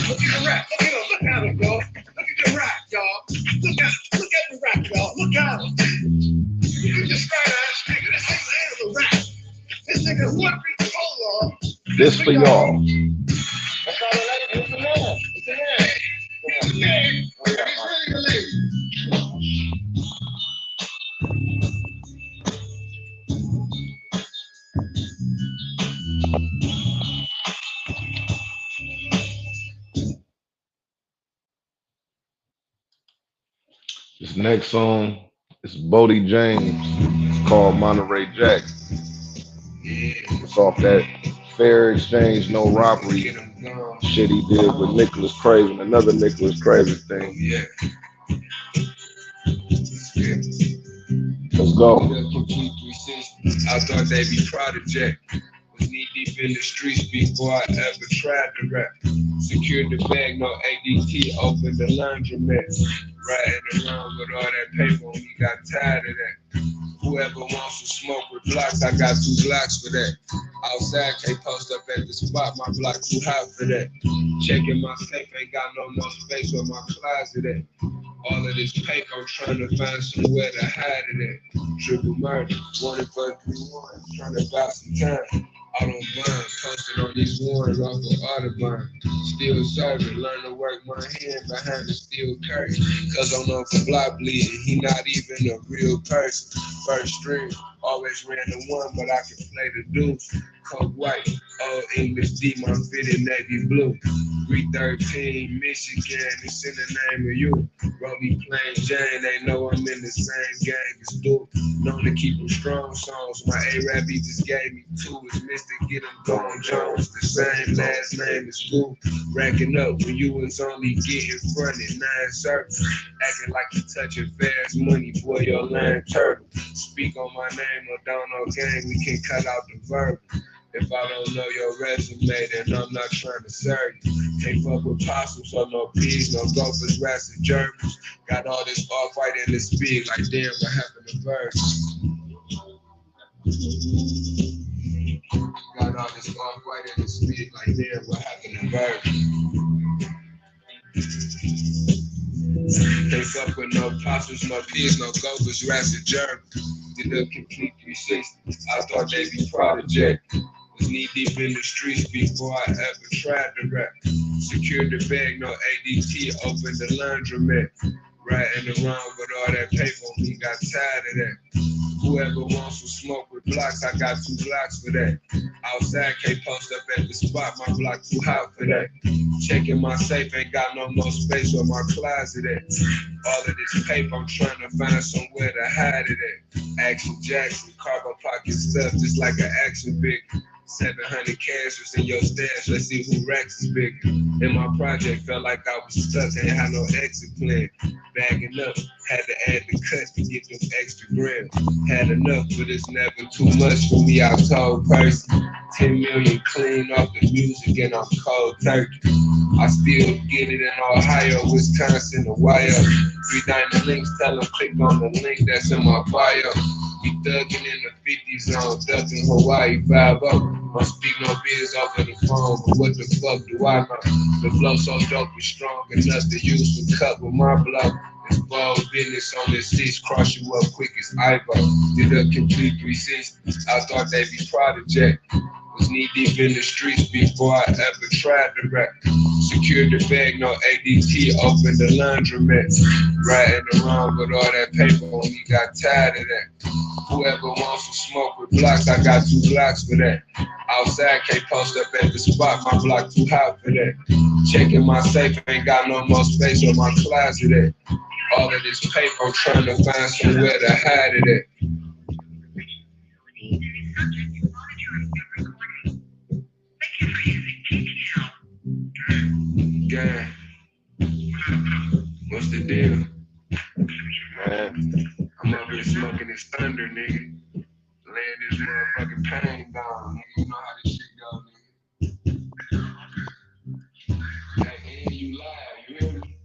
Look at the rat. Look at him, y'all. Look at the rat, y'all. Look at the rat, y'all. Look at him. You just right ass nigga. This nigga handle the rat. This nigga what we hold on. This for y'all. That's all I like. It's a man. It's a man. He's really a lady. This next song is Bodie James. It's called Monterey Jack. It's off that fair exchange, no robbery shit he did with Nicholas Craven, another Nicholas Craven thing. Yeah. Let's go. I thought they'd be proud of Jack. Was knee deep in the streets before I ever tried to rap. Secured the bag, no ADT, opened the laundromat. Riding around with all that paper, we got tired of that. Whoever wants to smoke with blocks, I got 2 blocks for that. Outside, can't post up at the spot, my block too hot for that. Checking my safe, ain't got no more space where my closet at. All of this paper, I'm trying to find somewhere to hide it at. Triple murder, 1 and 4, 3, 1, trying to buy some time. I don't mind, posted on these warrants off of Audubon. Still serving, learn to work my hand behind the steel curtain. Cause I'm off the block bleeding, he not even a real person. First string, always ran the 1, but I can play the deuce. Coke white, old English D, my fitted navy blue. 313, Michigan, it's in the name of you. Rollie plain Jane, they know I'm in the same gang as Duke. Known to keep them strong songs, my A-Rap he just gave me 2. It's Mr. Get 'em going Jones, the same last name as Duke. Racking up when you was only getting fronted 9 circles. Acting like you touching fast money, boy, your line turtle. Speak on my name or down on gang, we can cut out the verb. If I don't know your resume, then I'm not trying to serve you. Can't fuck with possums, so no pigs, no gophers, rats, and germs. Got all this off-white in this big, like damn, what happened to birds? Got all this off-white in this big, like damn, what happened to birds? Can't fuck with no possums, no pigs, no gophers, rats, and germs. Did a complete 360. I thought they'd be proud of Jack. Was knee deep in the streets before I ever tried to rap. Secured the bag, no ADT, opened the laundromat. Riding around with all that paper, we got tired of that. Whoever wants to smoke with blocks, I got 2 blocks for that. Outside, can't post up at the spot, my block too hot for that. Checking my safe, ain't got no more space where my closet at. All of this paper, I'm trying to find somewhere to hide it at. Action Jackson, cargo pocket stuff, just like an action figure. 700 cash in your stash, let's see who racks is bigger. In my project, felt like I was stuck, ain't had no exit plan. Bagging up, had to add the cuts to get them extra grams. Had enough, but it's never too much for me, I told person. 10 million clean off the music and I'm cold turkey. I still get it in Ohio, Wisconsin, the wire. 3 diamond links, tell them click on the link that's in my bio. We thugging in the 50 zone, ducking Hawaii 5-0. Don't speak no biz over the phone, but what the fuck do I know? The flow so dope and strong enough to use the cut with my blow. It's bold business on this 6, cross you up quick as Ivo. Did a complete 360, I thought they'd be proud of Jack. Was knee deep in the streets before I ever tried to rap. Secured the bag, no ADT, opened the laundromat. Riding around with all that paper, we got tired of that. Whoever wants to smoke with blocks, I got 2 blocks for that. Outside, can't post up at the spot, my block too hot for that. Checking my safe, ain't got no more space where my closet at. All of this paper, I'm trying to find somewhere to hide it at. Gang, what's the deal? Man, I'm up here smoking this thunder, nigga. Laying this motherfucking pain down, nigga. You know how this shit go, nigga. Hey, and you live, you hear me?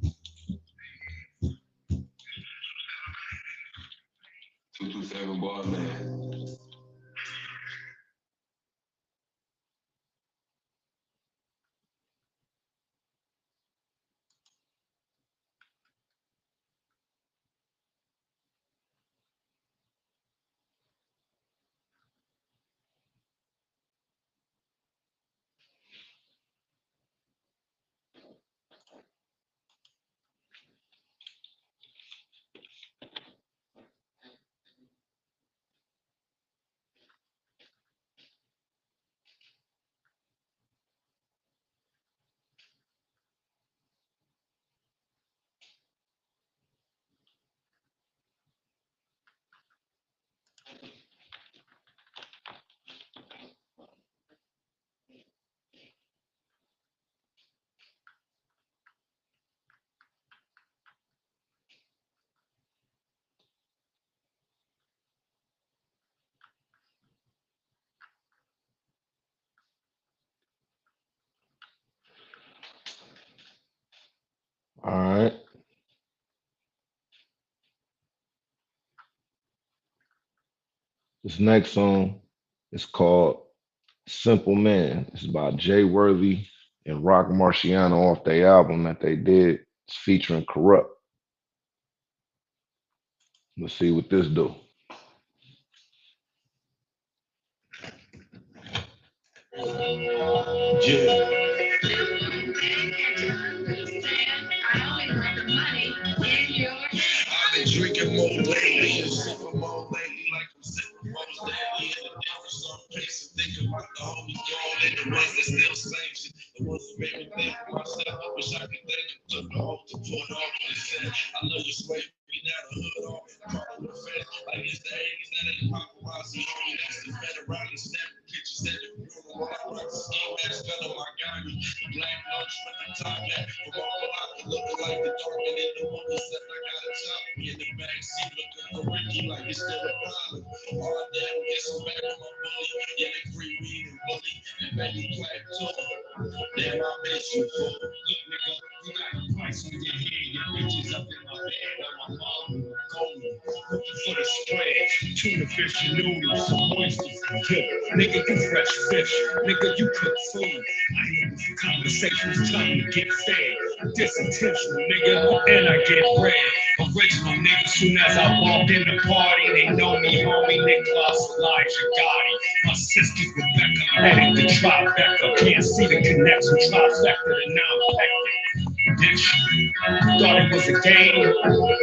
227 ball, man. All right. This next song is called Simple Man. It's by Jay Worthy and Rock Marciano off their album that they did. It's featuring Corrupt. Let's see what this do. Yeah. I've been drinking more lately and sipping more lately, like I'm sipping most daily in a different song pace and thinking about the homies gone and the ones that still same shit. The ones that made me think of myself. I wish I could thank them. Took the hope to put on and said, I love you, sway me now the hood off and call with a fan. Like it's the 80s, that ain't paparazzi, homie. That's the federale snapping pictures at the funeral. When I rock the ski mask, fell on my Gandhi. Black lunch with the top hat. From all block, looking like the dark man in the window. Said I got a top me in the back seat, looking for Ricky like it's still a problem. All damn, get some back on my bully. Yeah, they free weed and bully. And baby black too. Damn, I miss you, fool. Look, nigga, you got a price on your head. Your bitches up in my bed. Like my mom told me. Looking for the spread. Tuna fish and noodles. Some oysters. Yeah. Nigga, you fresh fish. Nigga, you cook food. I ain't looking for conversations. Time to get fed. Disintentional, nigga. And I get bread. Original nigga. Soon as I walk in the party, they know me, homie. Nicholas, Elijah, Gotti. My sister's Rebecca. Heading to Tribeca. Can't see the connection. Trifecta. And now I'm hectic. Addiction. Thought it was a game.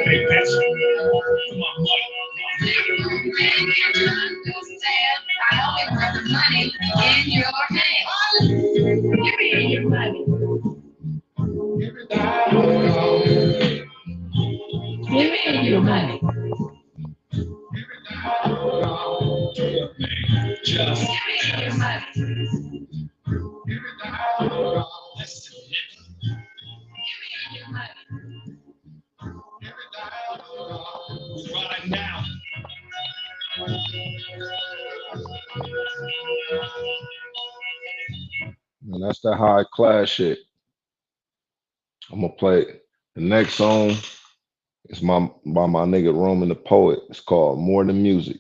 They bitch. For my mother. I only want the money in your hand. Give me your money. Give me your money. Just give me your money. listen, Give me your money. right now. And that's that high class shit. I'm gonna play it. The next song is by my nigga Roman the Poet. It's called More Than Music.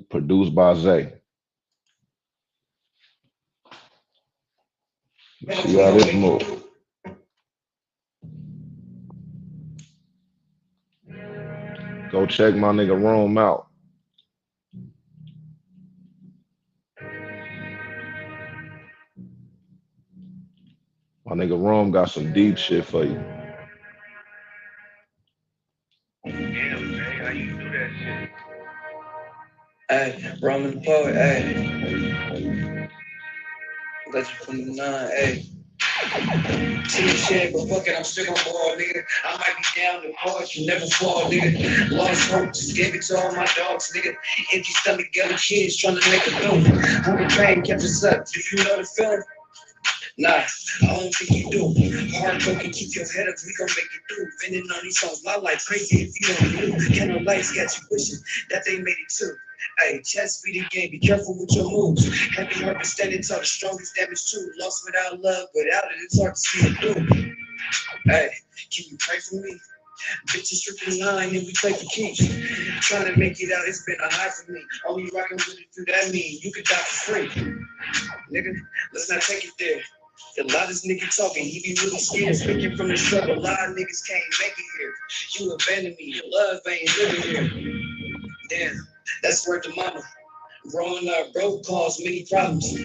Produced by Zay. Let's see how this move. Go check my nigga Rome out. My nigga Rome got some deep shit for you. Damn, man, how you do that shit? Hey, Roman the Poet, hey. Legend from the 9, hey. See shit, but fuck it, I'm still on board, nigga. I might be down the hard, you never fall, nigga. Lost hope, just gave it to all my dogs, nigga. Empty stomach, yellow kids trying to make a move. Hunger pain kept us up. Do you know the feeling? Nah, I don't think you do. Hard work and keep your head up, we gon' make it through. Bending on these songs, my life crazy if you don't know. Candle lights got you wishing that they made it too. Hey, chess be the game, be careful with your moves. Heavy heart, but standing tall, the strongest damage too. Lost without love, without it, it's hard to see it through. Hey, can you pray for me? Bitches stripping line and we play for keeps. Trying to make it out, it's been a high for me. Only rocking with it through that mean you could die for free. Nigga, let's not take it there. The loudest nigga talking, he be really scared. Speaking from the struggle, a lot of niggas can't make it here. You abandoned me, your love ain't living here. Damn, that's word to mama. Growing up broke caused many problems.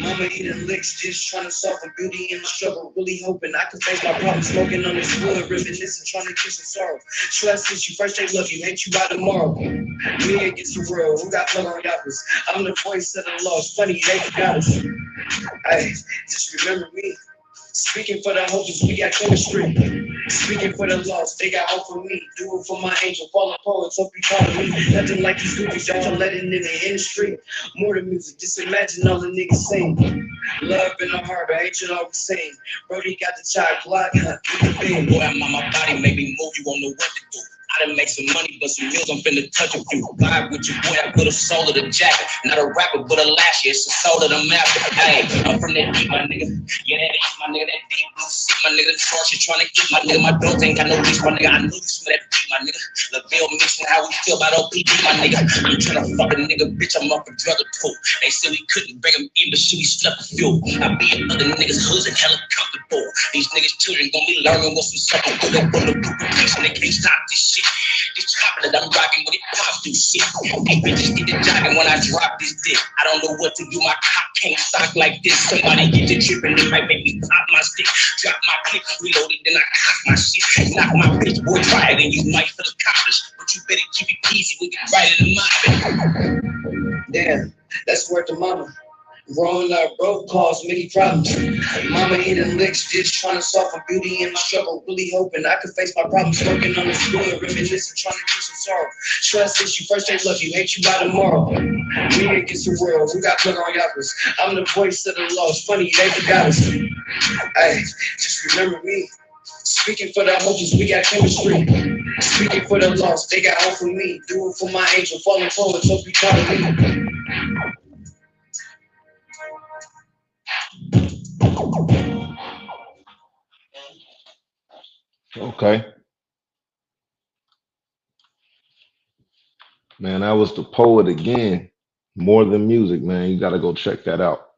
Mama eating licks, just trying to solve a beauty in the struggle. Really hoping I could face my problems. Smoking on this wood, reminiscing, trying to kiss some sorrow. Trust is you first, they love you, hate you by tomorrow. Me against the world, who got blood on yappers? I'm the voice of the lost, funny they forgot us. Hey, just remember me. Speaking for the hopeless, we got chemistry. Speaking for the lost, they got hope for me. Do it for my angel, fallen poets, hope you proud of me. Nothing like these goofies, y'all letting in the industry. More than music, just imagine all the niggas sing. Love in the heart, I hate you all the same. Brody got the child block, boy, I'm on my body, make me move, you won't know what to do. I done make some money, but some meals, I'm finna touch a few. Vibe with your boy, I put a soul of the jacket. Not a rapper, but a lash, it's the soul of the map. Hey, I'm from that deep, my nigga. Yeah, that is my nigga, that deep blue sea, my nigga. The torch, you tryna eat, my nigga. My dogs ain't got no leash, my nigga. I know you smell that beat, my nigga. LaVille mixing how we feel about OPD, my nigga. I'm tryna fuck a nigga, bitch, I'm off a drug or two. They said we couldn't bring him in, but shit, we slept a few. I be in other niggas' hoods and hella comfortable. These niggas' children gon' be learning what's some sucker. Pull up on the and they can't stop this shit. This chopper that I'm rocking with it pops do shit. Hey, bitches get the jogging when I drop this dick. I don't know what to do, my cop can't stock like this. Somebody get the trip and they might make me pop my stick. Drop my clip, reload it, then I cock my shit. Knock my bitch, boy, try it and you might feel accomplished. But you better keep it easy, we get right in the mind. Damn, that's worth the mama. Growing up broke caused many problems. Mama eating licks, just trying to solve a beauty in my struggle. Really hoping I could face my problems. Working on this wood, reminiscing, trying to keep some sorrow. Trust is you first, they love you, hate you by tomorrow. Me against the world, who got blood on yappers? I'm the voice of the lost, funny they forgot us. Hey, just remember me. Speaking for the hopeless, we got chemistry. Speaking for the lost, they got hope for me. Do it for my angel, fallen poets, hope you proud of me. Okay. Man, that was the poet again. More than music, man. You gotta go check that out.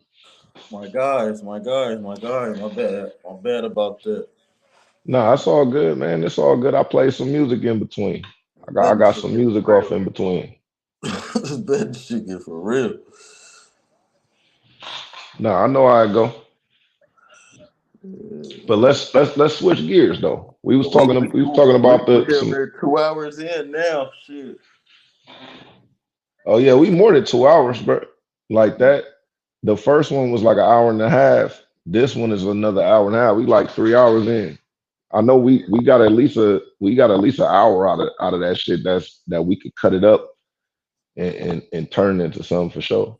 My guys, my guys, my guys. My bad. My bad about that. No, it's all good, man. It's all good. I play some music in between. I Bet this got shit some get music for off real. in between. Bet this shit get for real. No, I know how I go. But let's switch gears though. We was We talking about we the damn some. near 2 hours in now. Shit. Oh yeah, we more than 2 hours, bro. Like that. The first one was like an hour and a half. This one is another hour and a half. We like 3 hours in. I know we got at least an hour out of that shit that we could cut it up and turn it into something for sure.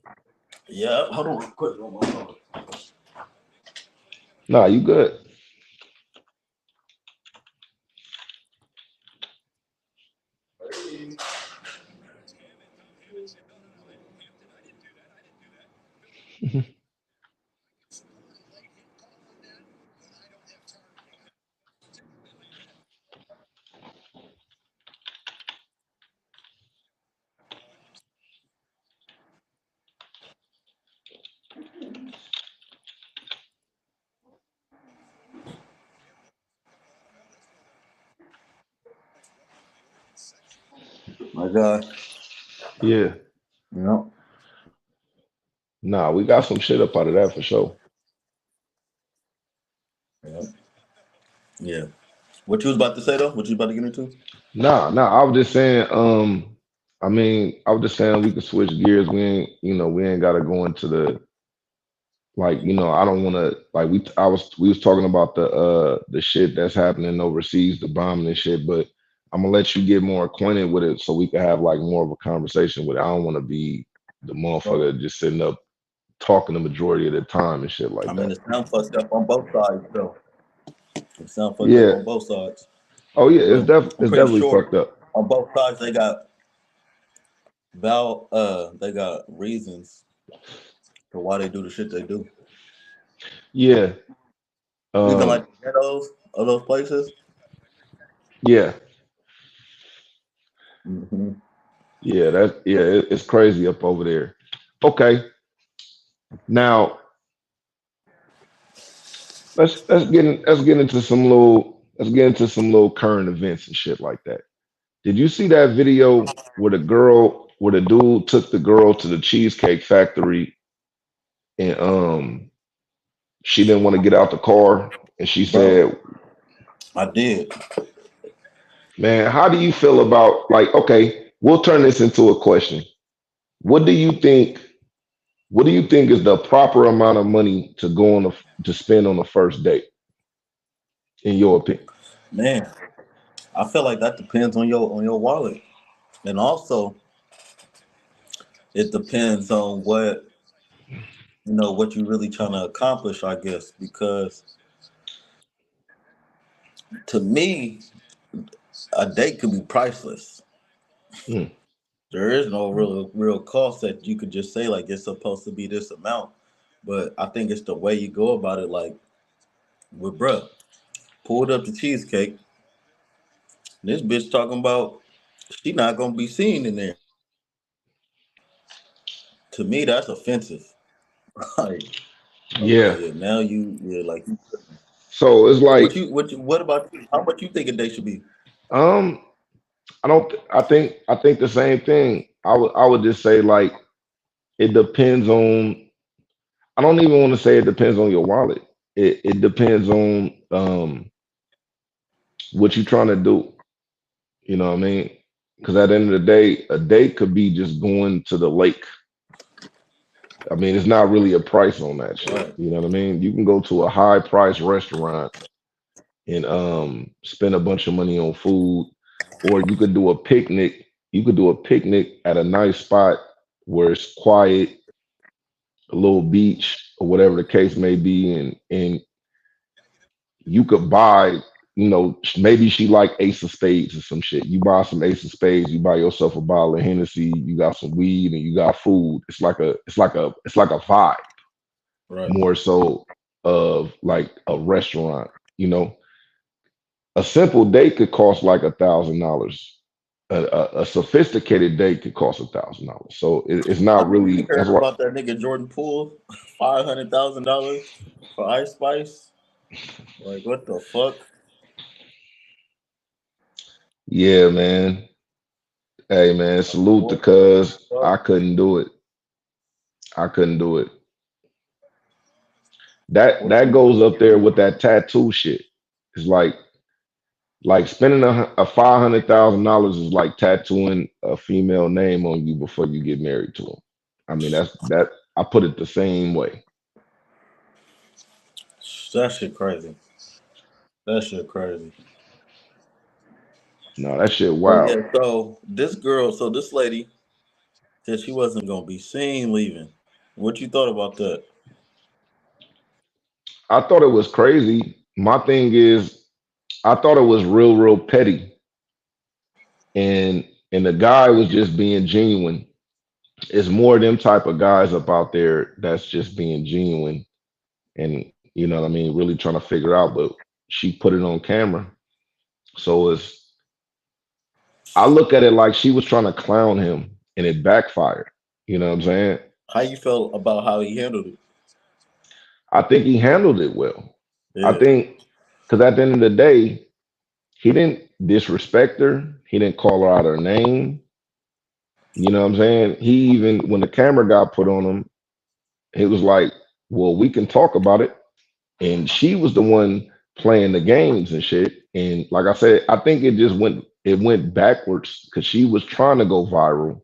Yeah. Hold on real quick. On my phone. Nah, you good. My God. Yeah. Yeah. Nah, we got some shit up out of that for sure. Yeah. Yeah. What you was about to say though? What you was about to get into? Nah, I was just saying, I mean, I was just saying we could switch gears. We ain't gotta go into Like, I don't want to like we was talking about the shit that's happening overseas, the bombing and shit, but I'm gonna let you get more acquainted with it so we can have like more of a conversation with it. I don't want to be the So, motherfucker just sitting up talking the majority of the time and shit I like mean, that. it sounds fucked up on both sides, though. It sounds fucked up Yeah. on both sides. Oh yeah, But I'm it's pretty definitely sure fucked up. on both sides they got reasons for why they do the shit they do. Yeah. Even Um like the ghettos of those places. yeah. Hmm. Yeah, it's crazy up over there. Okay. Now let's get into some little current events and shit like that. Did you see that video where the dude took the girl to the cheesecake factory and she didn't want to get out the car and she Bro, said, I did. "Man, how do you feel about like okay, we'll turn this into a question. What do you think what do you think is the proper amount of money to go on to spend on the first date in your opinion?" Man, I feel like that depends on your wallet. And also it depends on what you really trying to accomplish, I guess. Because to me, a date could be priceless. Hmm. There is no real cost that you could just say like it's supposed to be this amount. But I think it's the way you go about it. Like with bruh, pulled up the cheesecake. This bitch talking about she not gonna be seen in there. To me, that's offensive. Like, Yeah. okay, now you're like, So it's like what about you? How much you think a date should be? um I don't. I think the same thing. I would just say like it depends on. I don't even want to say it depends on your wallet. It depends on what you're trying to do. You know what I mean? Because at the end of the day, a date could be just going to the lake. I mean, it's not really a price on that shit. Right. You know what I mean? You can go to a high price restaurant and spend a bunch of money on food, or you could do a picnic. You could do a picnic at a nice spot where it's quiet, a little beach or whatever the case may be, and you could buy, maybe she like Ace of Spades or some shit. You buy some Ace of Spades, you buy yourself a bottle of Hennessy, you got some weed, and you got food. It's like a vibe Right. more so of like a restaurant. You know, a simple date could cost like $1,000. A sophisticated date could cost $1,000. So it's I not mean, you really. That's heard what. about that nigga Jordan Poole, $500,000 for Ice Spice. Like, what the fuck? Yeah, man. Hey, man. Salute to What the cuz I fuck? couldn't do it. I couldn't do it. That What goes you up there with that tattoo shit. It's like spending a $500,000 is like tattooing a female name on you before you get married to them. I mean, that. I put it the same way. that shit crazy. That shit crazy. No, that shit But wild. yeah, so this lady said she wasn't gonna be seen leaving. What you thought about that? I thought it was crazy. My thing is, I thought it was real petty, and the guy was just being genuine. It's more them type of guys up out there that's just being genuine, and you know what I mean, really trying to figure out. But she put it on camera, so I look at it like she was trying to clown him, and it backfired. You know what I'm saying? How you felt about how he handled it? I think he handled it well. I Yeah. think because at the end of the day, he didn't disrespect her. He didn't call her out her name. You know what I'm saying? He even when the camera got put on him, he was like, "Well, we can talk about it." And she was the one playing the games and shit. And like I said, I think it went backwards because she was trying to go viral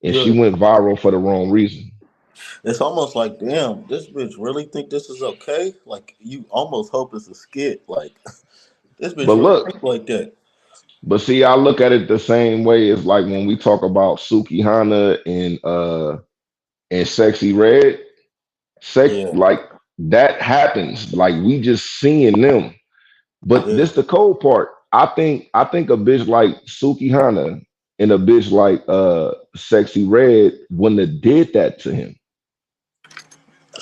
and she Yeah. went viral for the wrong reason. It's almost like, damn, this bitch really think this is okay? Like, you almost hope it's a skit. Like, this bitch But really look, think like that. but see, I look at it the same way as like when we talk about Suki Hana and Sexy Red. Yeah, Like that happens. Like we just seeing them. But yeah. this the cold part. I think a bitch like Suki Hana and a bitch like Sexy Red wouldn't have did that to him.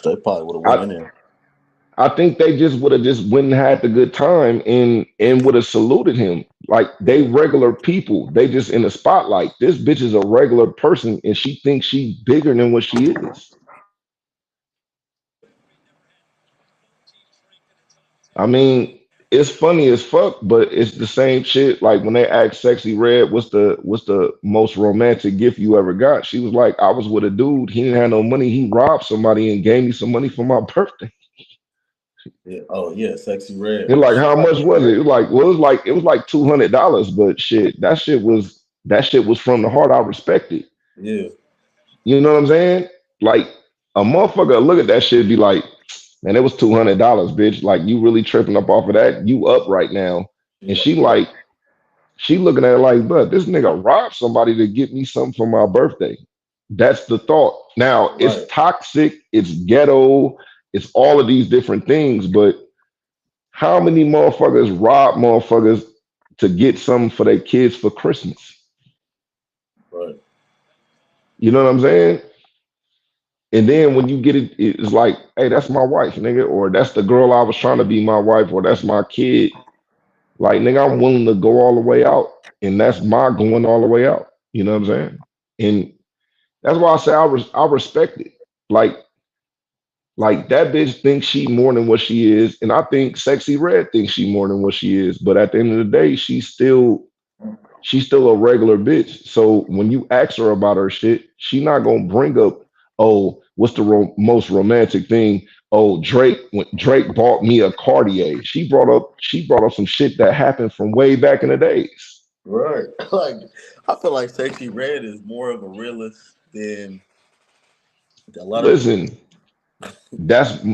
They probably would have went I in there. I think they just would have just went and had the good time and would have saluted him. Like they Yeah, regular people. They just in the spotlight. This bitch is a regular person and she thinks she bigger than what she is. I mean, it's funny as fuck, but it's the same shit. Like when they asked Sexy Red, what's the most romantic gift you ever got? She was like, I was with a dude. He didn't have no money. He robbed somebody and gave me some money for my birthday. yeah. Oh, yeah, Sexy Red. And like, She how probably much would was have. it? It was like $200, but shit, that shit was from the heart. I respect it. Yeah, You know what I'm saying? Like a motherfucker look at that shit and be like, man, it was $200, bitch. Like you really tripping up off of that? You up right now? And yeah, she yeah. like, she looking at it like, but this nigga robbed somebody to get me something for my birthday. That's the thought. Now it's Right. toxic, it's ghetto, it's all of these different things, but how many motherfuckers rob motherfuckers to get something for their kids for Christmas? Right. You know what I'm saying? And then when you get it, it's like, hey, that's my wife, nigga, or that's the girl I was trying to be my wife, or that's my kid. Like, nigga, I'm willing to go all the way out, and that's my going all the way out. You know what I'm saying? And that's why I say I respect it. Like, like that bitch thinks she more than what she is, and I think Sexy Red thinks she more than what she is. But at the end of the day, she's still a regular bitch. So when you ask her about her shit, she not gonna bring up, oh, what's the most romantic thing? Oh, Drake. When Drake bought me a Cartier, she brought up some shit that happened from way back in the days. Right. Like, I feel like Sexy Red is more of a realist than a lot of people. Listen,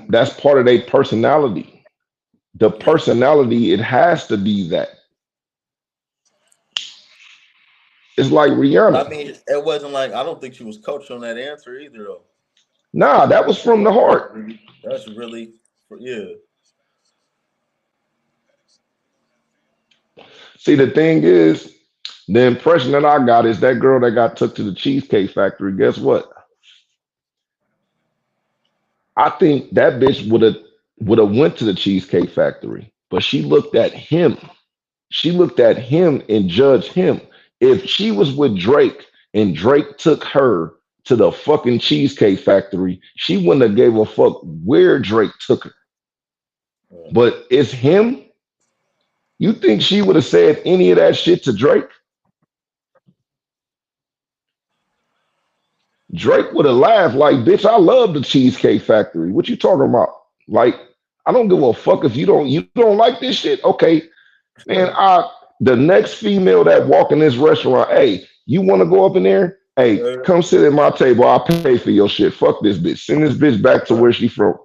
that's part of their personality. The Yeah. personality, it has to be that. It's like I Rihanna. mean, it wasn't like, I don't think she was coached on that answer either, though. Nah, that was from the heart. That's really, yeah. See, the thing is, the impression that I got is that girl that got took to the Cheesecake Factory. Guess what? I think that bitch would have went to the Cheesecake Factory, but she looked at him. She looked at him and judged him. If she was with Drake and Drake took her to the fucking Cheesecake Factory, she wouldn't have gave a fuck where Drake took her. Yeah. But it's him. You think she would have said any of that shit to Drake? Drake would have laughed like, bitch, I love the Cheesecake Factory. What you talking about? Like, I don't give a fuck if you don't like this shit. Okay, man, the next female that walk in this restaurant, hey, you want to go up in there? Hey, Yeah. come sit at my table. I'll pay for your shit. Fuck this bitch. Send this bitch back to where she from.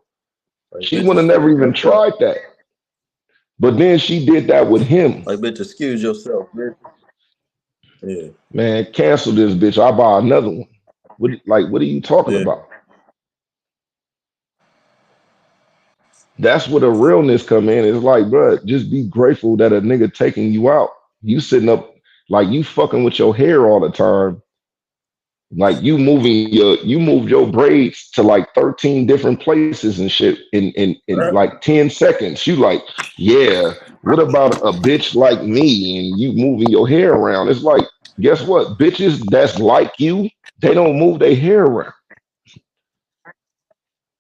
Like, She bitch, would have never excuse even yourself. tried that. But then she did that with him. Like, bitch, excuse yourself, bitch. Yeah. Man, cancel this bitch. I'll buy another one. What are you talking Yeah. about? That's where the realness come in. It's like, bruh, just be grateful that a nigga taking you out. You sitting up like you fucking with your hair all the time. Like you move your braids to like 13 different places and shit in Right. like 10 seconds. You like, yeah, what about a bitch like me? And you moving your hair around. It's like, guess what? Bitches that's like you, they don't move their hair around.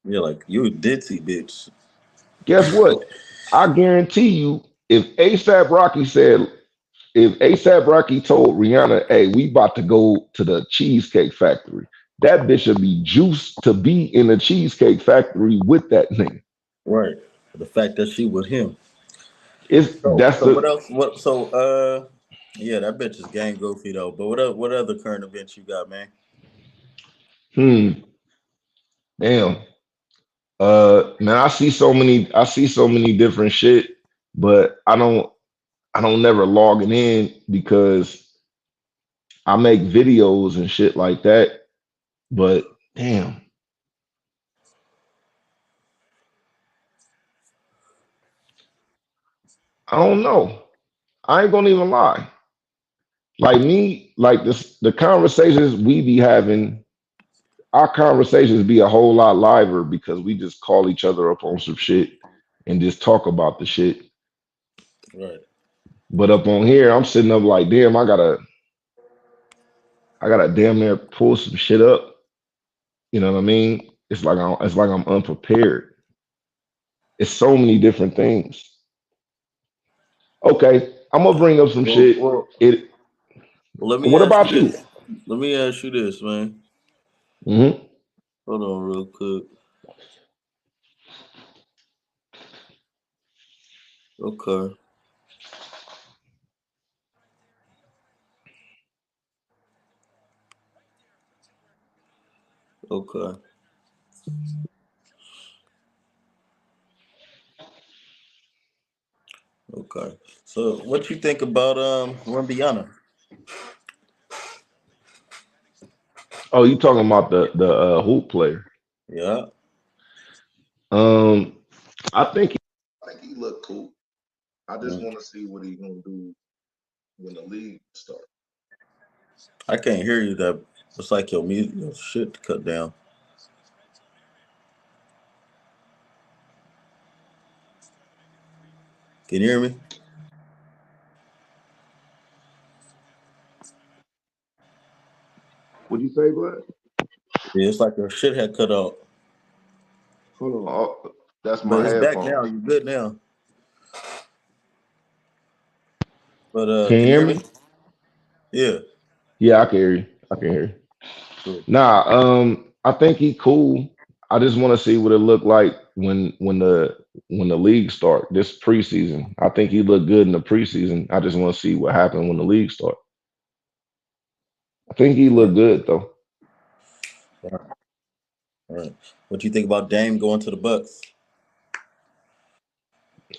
Yeah, like, you a ditzy bitch. Guess what? I guarantee you, if ASAP Rocky told Rihanna, hey, we about to go to the Cheesecake Factory, that bitch would be juiced to be in the Cheesecake Factory with that nigga. Right. The fact that she with him. It's So, that's so what the else? Yeah, that bitch is gang goofy though. But what other current events you got, man? hmm. Damn. Man, I see so many different shit, but I don't never log it in because I make videos and shit like that. But damn, I don't know. I ain't gonna even lie. Like me, like this, the conversations we be having, our conversations be a whole lot liver because we just call each other up on some shit and just talk about the shit. Right. But up on here, I'm sitting up like, damn, I gotta damn near pull some shit up. You know what I mean? It's like I'm unprepared. It's so many different things. Okay, I'm gonna bring up some Well, shit. well, It. well, let me What ask you about you? this. Let me ask you this, man. Hmm. Hold on, real quick. Okay. Okay. Okay. So, what you think about Rumbiana? Oh, you talking about the hoop player? Yeah, Um, I think he looked cool. I just mm. want to see what he's gonna do when the league starts. I can't hear you. That it's like your music, your shit cut down. Can you hear me? What'd you say, Vlad? Yeah, it's like your shit had cut out, Hold on. Oh, that's but my it's back now. headphones. You good now? But Can you can you hear hear me? me? Yeah. Yeah, I can hear you. I can hear you. Cool. Nah, I think he cool. I just want to see what it looked like when the league start this preseason. I think he looked good in the preseason. I just want to see what happened when the league start. I think he All right. looked good though. All right. All right. What you think about Dame going to the Bucks?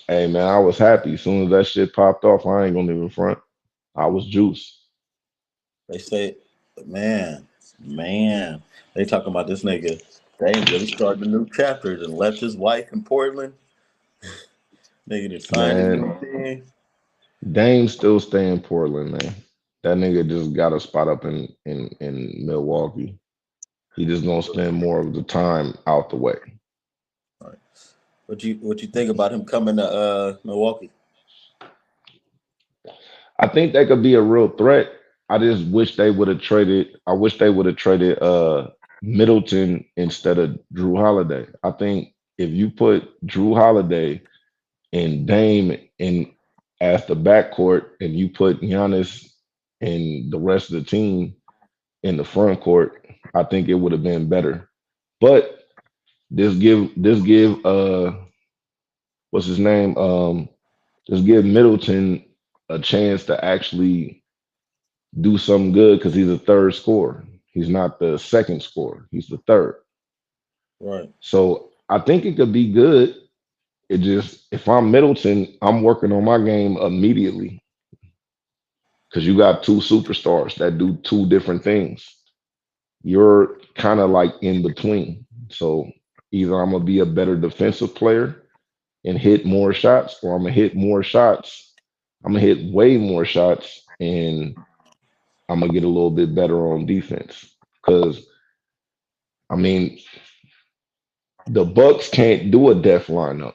Hey man, I was happy as soon as that shit popped off. I ain't gonna even front. I was juiced. They say, man, they talking about this nigga. Dame really starting a new chapter and left his wife in Portland. Nigga just signed a Man, new thing. Dame still stay in Portland, man. That nigga just got a spot up in Milwaukee. He just gonna spend more of the time out the way. All right. What you think about him coming to Milwaukee? I think they could be a real threat. I just wish they would have traded. I wish they would have traded Middleton instead of Drew Holiday. I think if you put Drew Holiday and Dame in as the backcourt, and you put Giannis and the rest of the team in the front court, I think it would have been better. But this give what's his name? Just give Middleton a chance to actually do something good because he's a third scorer. He's not the second scorer. He's the third. Right. So I think it could be good. It just if I'm Middleton, I'm working on my game immediately because you got two superstars that do two different things. You're kind of like in between. So either I'm gonna be a better defensive player and hit more shots, or I'm gonna hit more shots. I'm gonna hit way more shots, and I'm gonna get a little bit better on defense. Because I mean, the Bucks can't do a death lineup.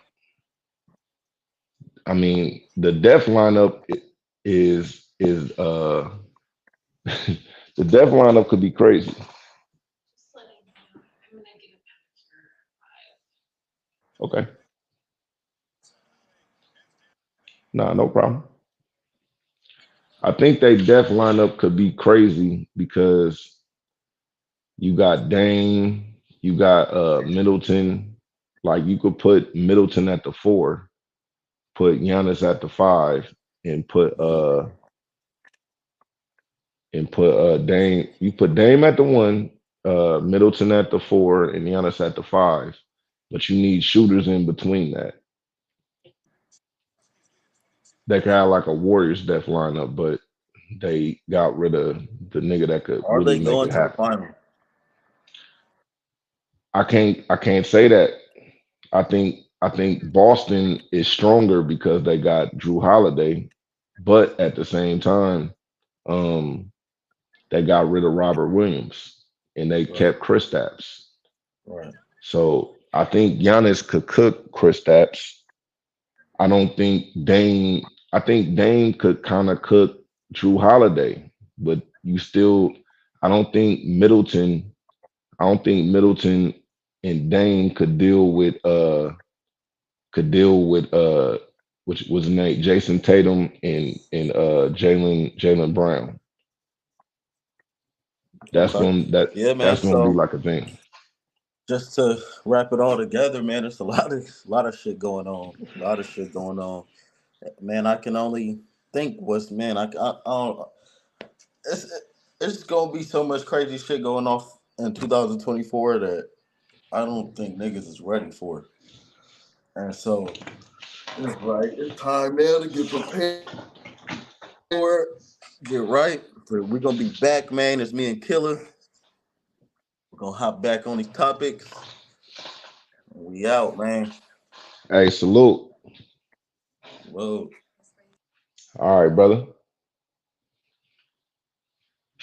I mean, the death lineup is the death lineup could be crazy. Okay, nah, no problem. I think they death lineup could be crazy because you got Dame, you got Middleton. Like you could put Middleton at the four, put Giannis at the five, and put Dame. You put Dame at the one, Middleton at the 4 and Giannis at the 5. But you need shooters in between that. They could have like a Warriors death lineup, but they got rid of the nigga that could Are really they make going it to the happen. final? I can't say that. I think Boston is stronger because they got Drew Holiday, but at the same time, um, they got rid of Robert Williams and they Right, kept Kristaps. right. So I think Giannis could cook Kristaps. I don't think Dame. I think Dame could kind of cook Drew Holiday, but you still. I don't think Middleton. I don't think Middleton and Dame could deal with which was his name Jason Tatum and Jalen Brown. That's Okay. going that Yeah, man. that's gonna be So like a thing. just to wrap it all together, man, there's a lot of shit going on. A lot of shit going on. Man, I can only think what's man. I don't. It's it's gonna be so much crazy shit going off in 2024 that I don't think niggas is ready for. And so it's like it's time now to get prepared, get right. So we're gonna be back, man. It's me and Killer. We're gonna hop back on these topics. We out, man. Hey, salute. Whoa. All right, brother.